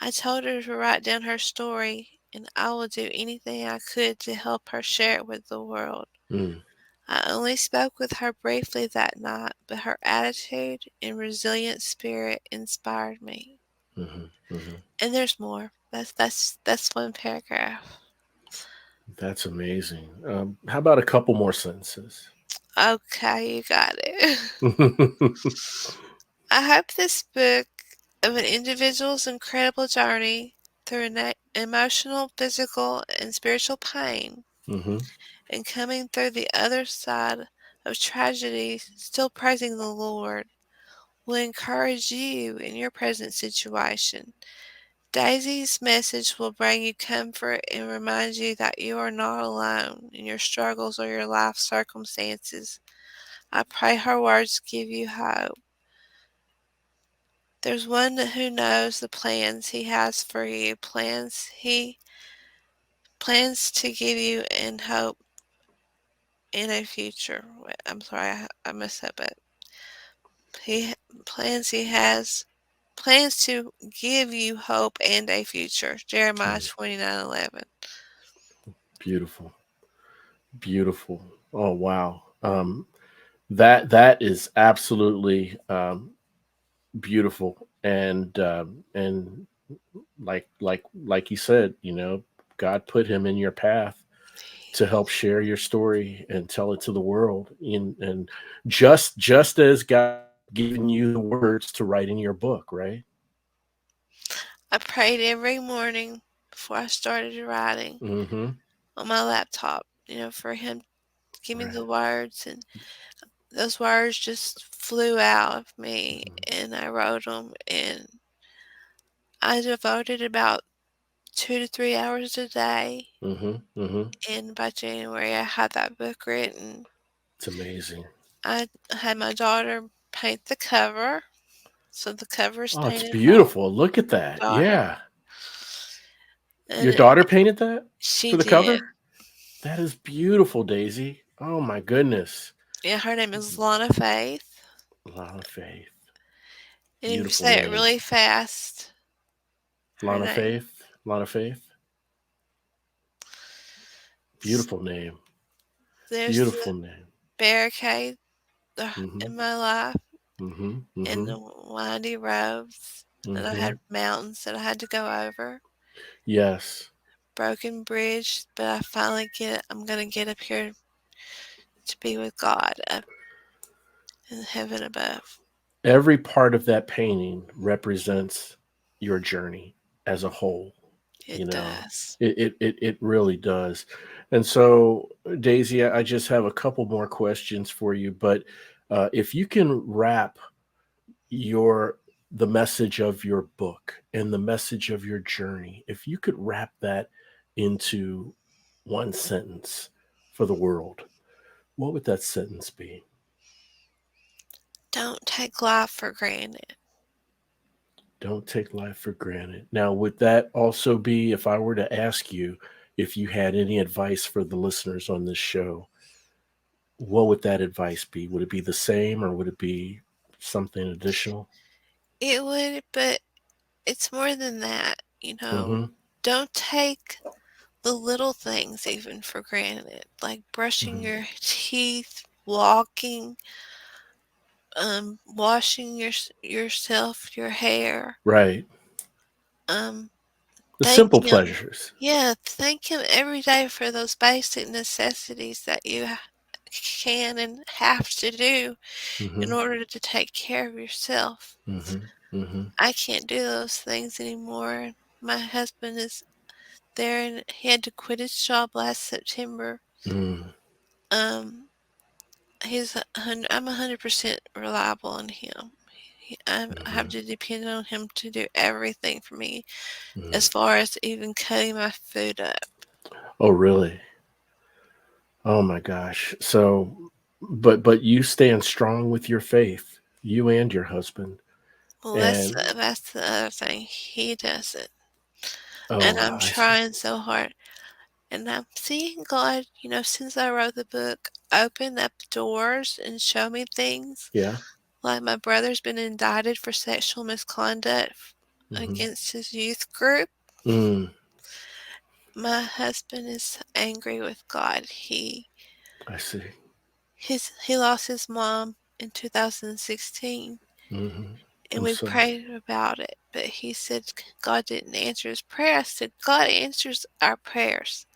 I told her to write down her story, and I will do anything I could to help her share it with the world. Mm, I only spoke with her briefly that night, but her attitude and resilient spirit inspired me. hmm. Hmm. And there's more. That's one paragraph. That's amazing. How about a couple more sentences? Okay, you got it. I hope this book of an individual's incredible journey through emotional, physical, and spiritual pain Hmm. and coming through the other side of tragedy, still praising the Lord, will encourage you in your present situation. Daisy's message will bring you comfort and remind you that you are not alone in your struggles or your life circumstances. I pray her words give you hope. There's one who knows the plans he has for you, plans he plans to give you and hope in a future. Wait, I'm sorry, I messed up it. He he has plans to give you hope and a future. Jeremiah Mm, 29:11. beautiful, beautiful. Oh wow. That is absolutely beautiful. and like you said, God put him in your path to help share your story and tell it to the world. And just as God given you the words to write in your book, right? I prayed every morning before I started writing Mm-hmm. on my laptop, for him to give me Right. the words, and those words just flew out of me, and I wrote them, and I devoted about 2 to 3 hours a day, Mm-hmm. Mm-hmm. and by January I had that book written. It's amazing. I had my daughter paint the cover, so the cover is Oh, it's painted by beautiful. Look at my that. daughter, Yeah. Your and daughter painted that she for the did. cover? That is beautiful, Daisy. Oh my goodness. Yeah, her name is Lana Faith, Lana Faith. and if you Beautiful say it name. really fast, her Lana name, Faith. Lana Faith. Beautiful name. there's the Beautiful name. barricade Mm-hmm. in my life, Mm-hmm. and Mm-hmm. the windy roads, and I Mm-hmm. had mountains that I had to go over, Yes. broken bridge, but I'm gonna get up here to be with God up in heaven above. Every part of that painting represents your journey as a whole. It You know, does. it really does. And so, Daisy, I just have a couple more questions for you. But if you can wrap your the message of your book and the message of your journey, if you could wrap that into one sentence for the world, what would that sentence be? Don't take life for granted. Don't take life for granted. Now, would that also be, if I were to ask you if you had any advice for the listeners on this show, what would that advice be? Would it be the same or would it be something additional? It would, but it's more than that, Mm-hmm. Don't take the little things even for granted, like brushing Mm-hmm. your teeth, walking, washing yourself, your hair, Right. um, The thank simple him. pleasures. Yeah, thank him every day for those basic necessities that you can and have to do Mm-hmm. in order to take care of yourself. Mm-hmm. Mm-hmm. I can't do those things anymore. My husband is there, and he had to quit his job last September. Mm-hmm. Um, I'm 100% reliable on him. I have Mm-hmm. to depend on him to do everything for me, Mm-hmm. as far as even cutting my food up. Oh, really? Oh my gosh. So, but you stand strong with your faith, you and your husband. Well, And that's the other thing. He does it, and oh, I'm I see. trying so hard. And I'm seeing God, since I wrote the book, open up doors and show me things. Yeah. Like my brother's been indicted for sexual misconduct Mm-hmm. against his youth group. Mm, My husband is angry with God. I see. He lost his mom in 2016, Mm-hmm. and I'm we sorry. prayed about it, but he said God didn't answer his prayer. I said God answers our prayers.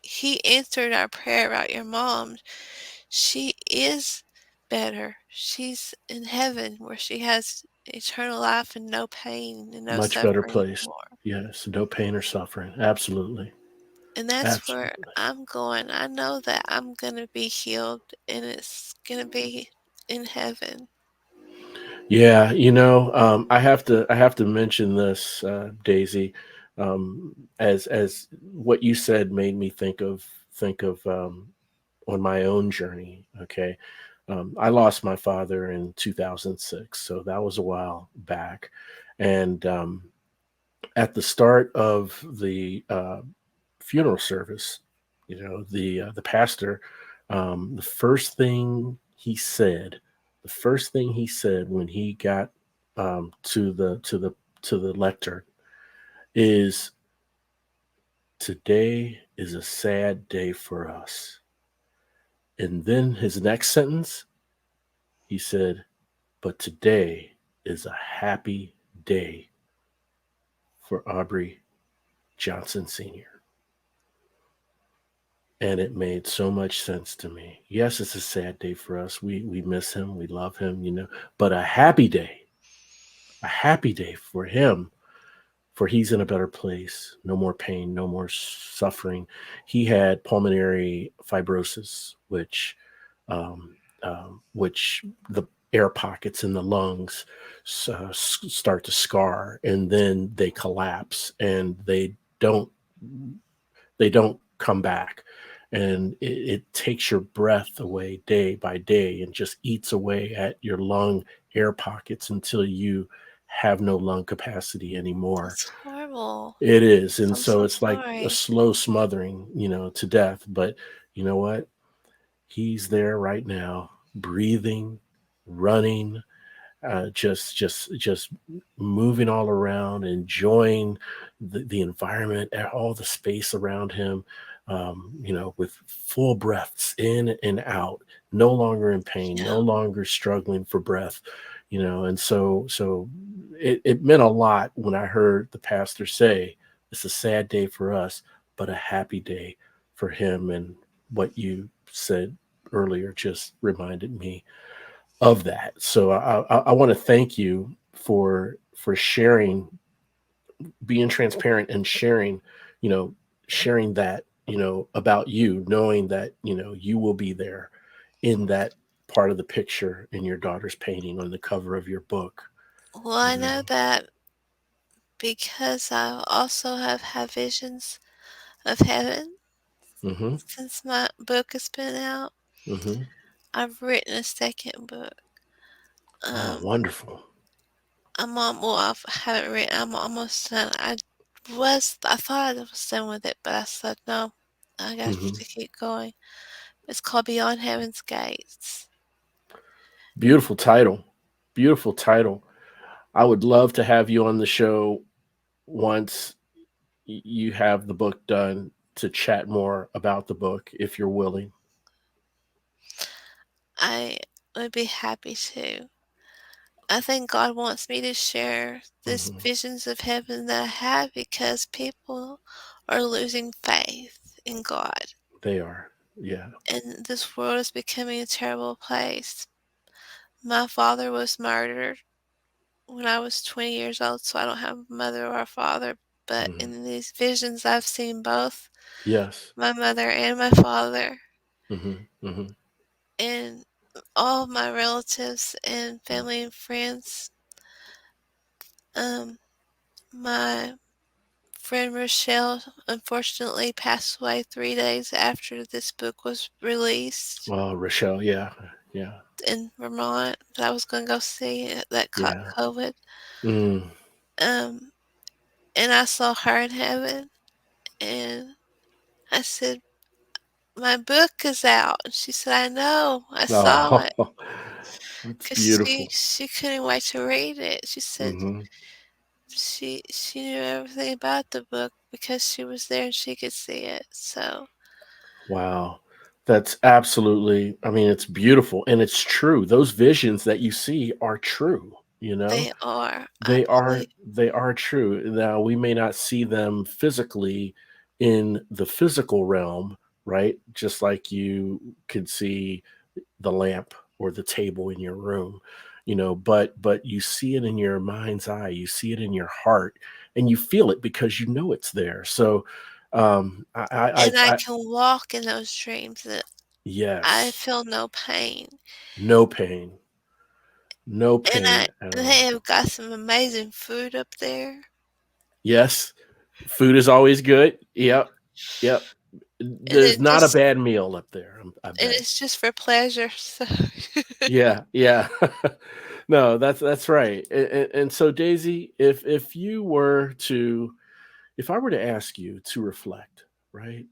He answered our prayer about your mom. She is better. She's in heaven where she has eternal life and no pain and no Much better suffering place. anymore. Yes. No pain or suffering. Absolutely. And that's where Absolutely. I'm going. I know that I'm going to be healed, and it's going to be in heaven. Yeah. I have to mention this, Daisy, as what you said made me think of on my own journey. Okay. I lost my father in 2006, so that was a while back. And at the start of the funeral service, the pastor, the first thing he said, when he got to the lectern is, "Today is a sad day for us." And then his next sentence, he said, "But today is a happy day for Aubrey Johnson Sr. And it made so much sense to me. Yes, it's a sad day for us. We miss him, we love him, but a happy day for him, for he's in a better place. No more pain, no more suffering. He had pulmonary fibrosis, which the air pockets in the lungs start to scar, and then they collapse, and they don't come back, and it takes your breath away day by day and just eats away at your lung air pockets until you have no lung capacity anymore. That's horrible. It is. And I'm so so it's like a sorry. slow smothering, to death. But you know what? He's there right now, breathing, running, just moving all around, enjoying the environment, all the space around him, with full breaths in and out, no longer in pain, no Yeah. longer struggling for breath, and so it meant a lot when I heard the pastor say, "It's a sad day for us, but a happy day for him." And what you said earlier just reminded me of that. So I want to thank you for sharing, being transparent, and you know, sharing that, about you, knowing that, you will be there in that part of the picture in your daughter's painting on the cover of your book. Well, You I know know. that because I also have had visions of heaven Mm-hmm. since my book has been out. Mm-hmm. I've written a second book. Oh, Um, wonderful. well, I haven't written. I'm almost done. I thought I was done with it, but I said no. I got Mm-hmm. to keep going. It's called Beyond Heaven's Gates. Beautiful title. Beautiful title. I would love to have you on the show once you have the book done, to chat more about the book if you're willing. I would be happy to. I think God wants me to share this Hmm. visions of heaven that I have because people are losing faith in God. They are. Yeah. And this world is becoming a terrible place. My father was murdered when I was 20 years old, so I don't have a mother or a father. But Hmm. in these visions, I've seen both Yes. my mother and my father, Hmm. Hmm. and all of my relatives and family and friends. Um, my friend Rochelle unfortunately passed away 3 days after this book was released Oh, Rochelle. Yeah. Yeah. in Vermont that I was going to go see that caught Yeah. COVID. Mm. Um, and I saw her in heaven, and I said, "My book is out." And she said, "I know, I saw it." Oh, that's Because she, beautiful. she couldn't wait to read it. She said Hmm. she knew everything about the book because she was there and she could see it. So Wow. That's absolutely, I mean, it's beautiful and it's true. Those visions that you see are true, you know? they are, I They are believe. they are true. Now we may not see them physically in the physical realm, right? Just like you could see the lamp or the table in your room, but you see it in your mind's eye, you see it in your heart, and you feel it because you know it's there. So And I I can walk in those dreams and I yes, feel no pain. no pain, no And pain at they all. have got some amazing food up there. Yes, food is always good. Yep, yep. And There's it not a just bad meal up there, I and bet. it's just for pleasure. So Yeah, yeah. No, that's right. And so, Daisy, if I were to ask you to reflect, right,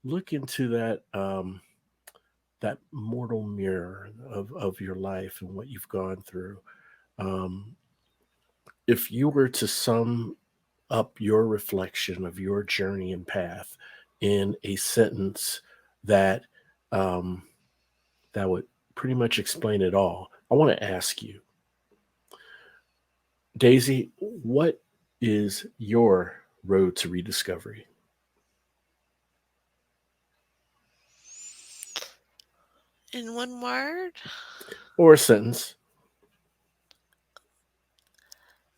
look into that mortal mirror of your life and what you've gone through. Um, if you were to sum up your reflection of your journey and path in a sentence that um, that would pretty much explain it all, I want to ask you, Daisy, what is your road to rediscovery In one word, or a sentence?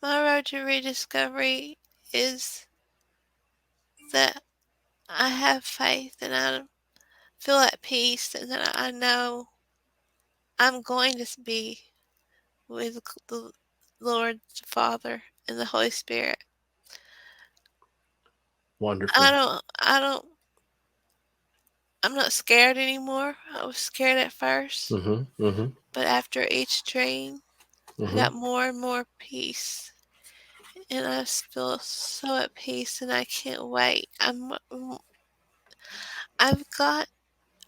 my road to rediscovery is that I have faith and I feel at peace and that I know I'm going to be with the Lord the Father and the Holy Spirit. Wonderful. I don't, I'm not scared anymore. I was scared at first, Mm-hmm. Mm-hmm. but after each dream, I Mm-hmm. got more and more peace. And I feel so at peace and I can't wait. I've got,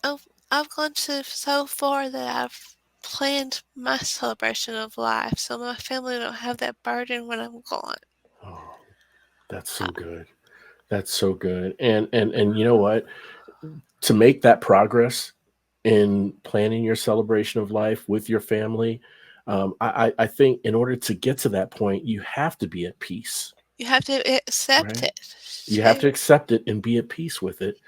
I've, I've gone to so far that I've planned my celebration of life so my family don't have that burden when I'm gone. Oh, that's so good. That's so good. And you know what? To make that progress in planning your celebration of life with your family, I think in order to get to that point, you have to be at peace, You have to accept right? it You have to too. accept it and be at peace with it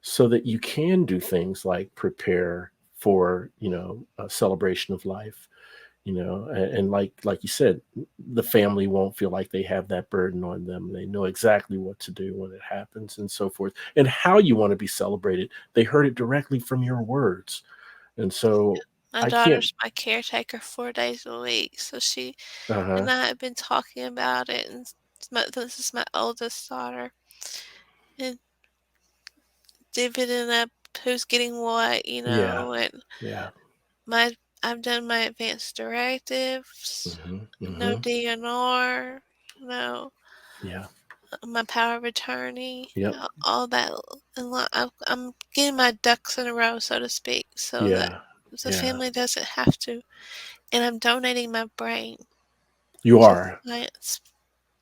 so that you can do things like prepare for, a celebration of life, and like you said, the family won't feel like they have that burden on them. They know exactly what to do when it happens and so forth, and how you want to be celebrated. They heard it directly from your words. And so My I can't. daughter's my caretaker 4 days a week, so she Uh-huh. and I have been talking about it. And this is my oldest daughter, and divvying up who's getting what, Yeah. and Yeah. my I've done my advanced directives, Hmm. no Hmm. DNR, no Yeah. my power of attorney, Yep. all that. I'm getting my ducks in a row, so to speak, so that Yeah. the Yeah. family doesn't have to. And I'm donating my brain You to are. science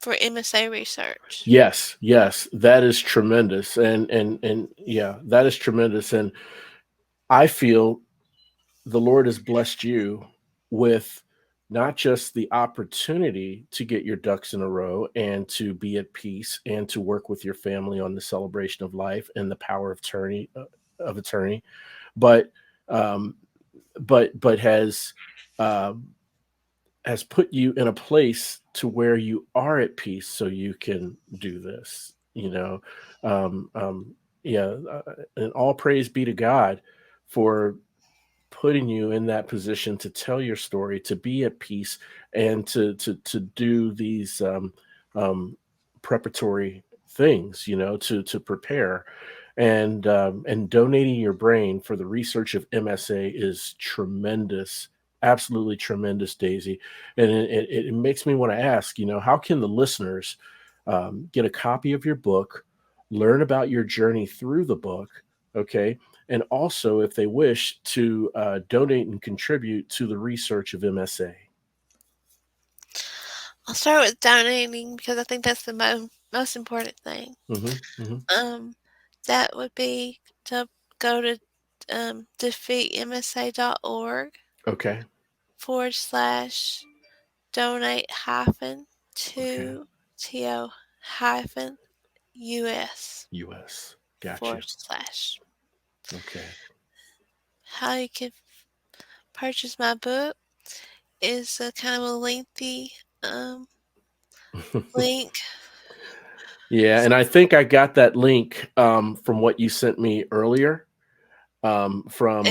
for MSA research. Yes. Yes. That is tremendous. And yeah, that is tremendous. And I feel the Lord has blessed you with not just the opportunity to get your ducks in a row and to be at peace and to work with your family on the celebration of life and the power of attorney, but um, but um, has put you in a place to where you are at peace, so you can do this. Um, um, yeah, and all praise be to God for putting you in that position to tell your story, to be at peace, and to do these um, preparatory things, to prepare, and donating your brain for the research of MSA is tremendous, absolutely tremendous, Daisy. And it makes me want to ask, how can the listeners get a copy of your book, learn about your journey through the book? Okay, and also, if they wish to donate and contribute to the research of MSA. I'll start with donating because I think that's the most important thing. Hmm. Hmm. Um, that would be to go to defeatmsa.org Okay. / donate hyphen Okay. to to hyphen us U.S. Gotcha. / Okay. how you can purchase my book is a kind of a lengthy um, link. Yeah, and I think I got that link from what you sent me earlier, It, from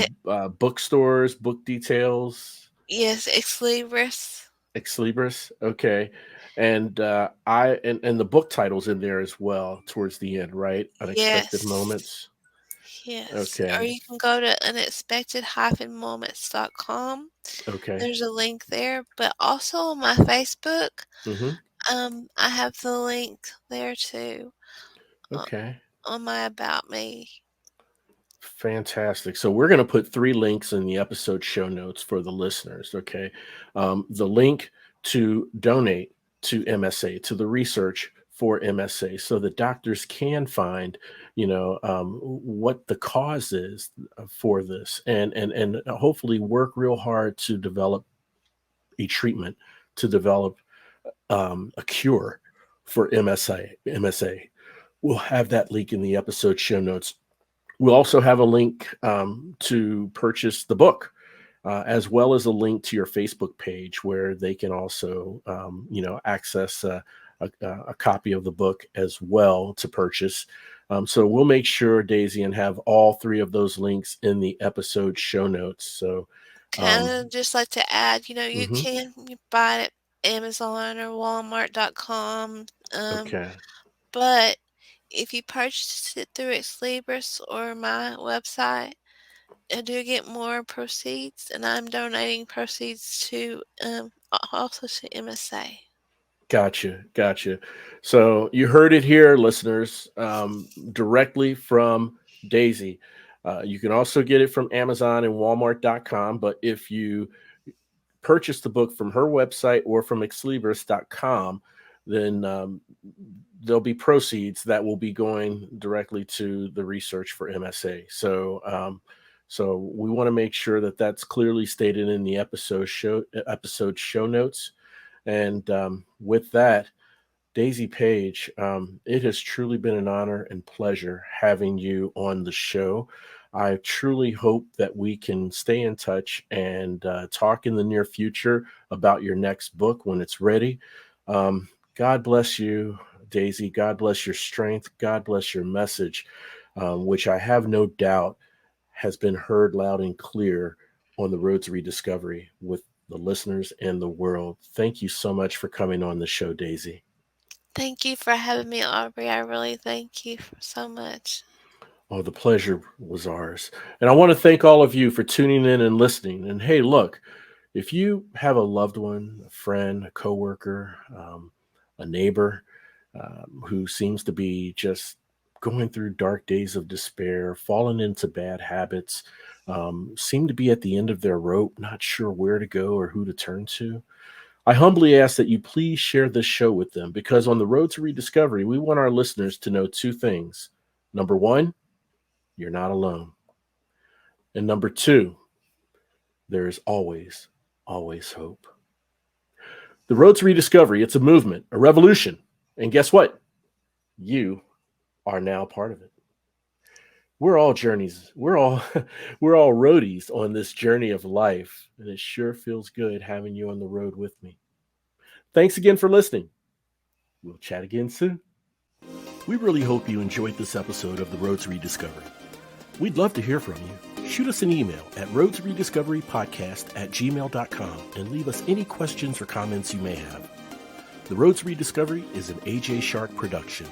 bookstores, book details, yes, Ex Libris. Ex Libris. Okay, and and the book titles in there as well towards the end, right? Unexpected Yes. moments. Yes. Or Okay. you can go to unexpected-moments.com. Okay. There's a link there, but also on my Facebook, Hmm. I have the link there too, uh, Okay. on my About Me. Fantastic. So we're going to put three links in the episode show notes for the listeners. Okay, the link to donate to MSA, to the research for MSA, so that doctors can find, what the cause is for this, and hopefully work real hard to develop a treatment, to develop a cure for MSA. We'll have that link in the episode show notes. We'll also have a link to purchase the book, as well as a link to your Facebook page where they can also, access a copy of the book as well to purchase. So we'll make sure, Daisy, and have all three of those links in the episode show notes. So, And I'd just like to add, you mhm. can buy it at Amazon or Walmart.com. Okay, But if you purchase it through Exlibris or my website, I do get more proceeds, and I'm donating proceeds to also to MSA. gotcha. So you heard it here, listeners, directly from Daisy. You can also get it from Amazon and Walmart.com. But if you purchase the book from her website or from exlibris.com, then there'll be proceeds that will be going directly to the research for MSA. So we want to make sure that that's clearly stated in the episode show notes. And with that, Daisy Paige, it has truly been an honor and pleasure having you on the show. I truly hope that we can stay in touch and talk in the near future about your next book when it's ready. God bless you, Daisy. God bless your strength. God bless your message, which I have no doubt has been heard loud and clear on the road to rediscovery with the listeners and the world. Thank you so much for coming on the show, Daisy. Thank you for having me, Aubrey. I really thank you so much. Oh, the pleasure was ours. And I want to thank all of you for tuning in and listening. And hey, look, if you have a loved one, a friend, a coworker, a neighbor who seems to be just going through dark days of despair, fallen into bad habits, seem to be at the end of their rope, not sure where to go or who to turn to, I humbly ask that you please share this show with them because on the road to rediscovery, we want our listeners to know two things. Number one, you're not alone. And number two, there is always, always hope. The road to rediscovery, it's a movement, a revolution. And guess what? You are now part of it. We're all journeys. We're all we're all roadies on this journey of life, and it sure feels good having you on the road with me. Thanks again for listening. We'll chat again soon. We really hope you enjoyed this episode of The Road to Rediscovery. We'd love to hear from you. Shoot us an email at roadtorediscoverypodcast@gmail.com and leave us any questions or comments you may have. The Road to Rediscovery is an AJ Shark production.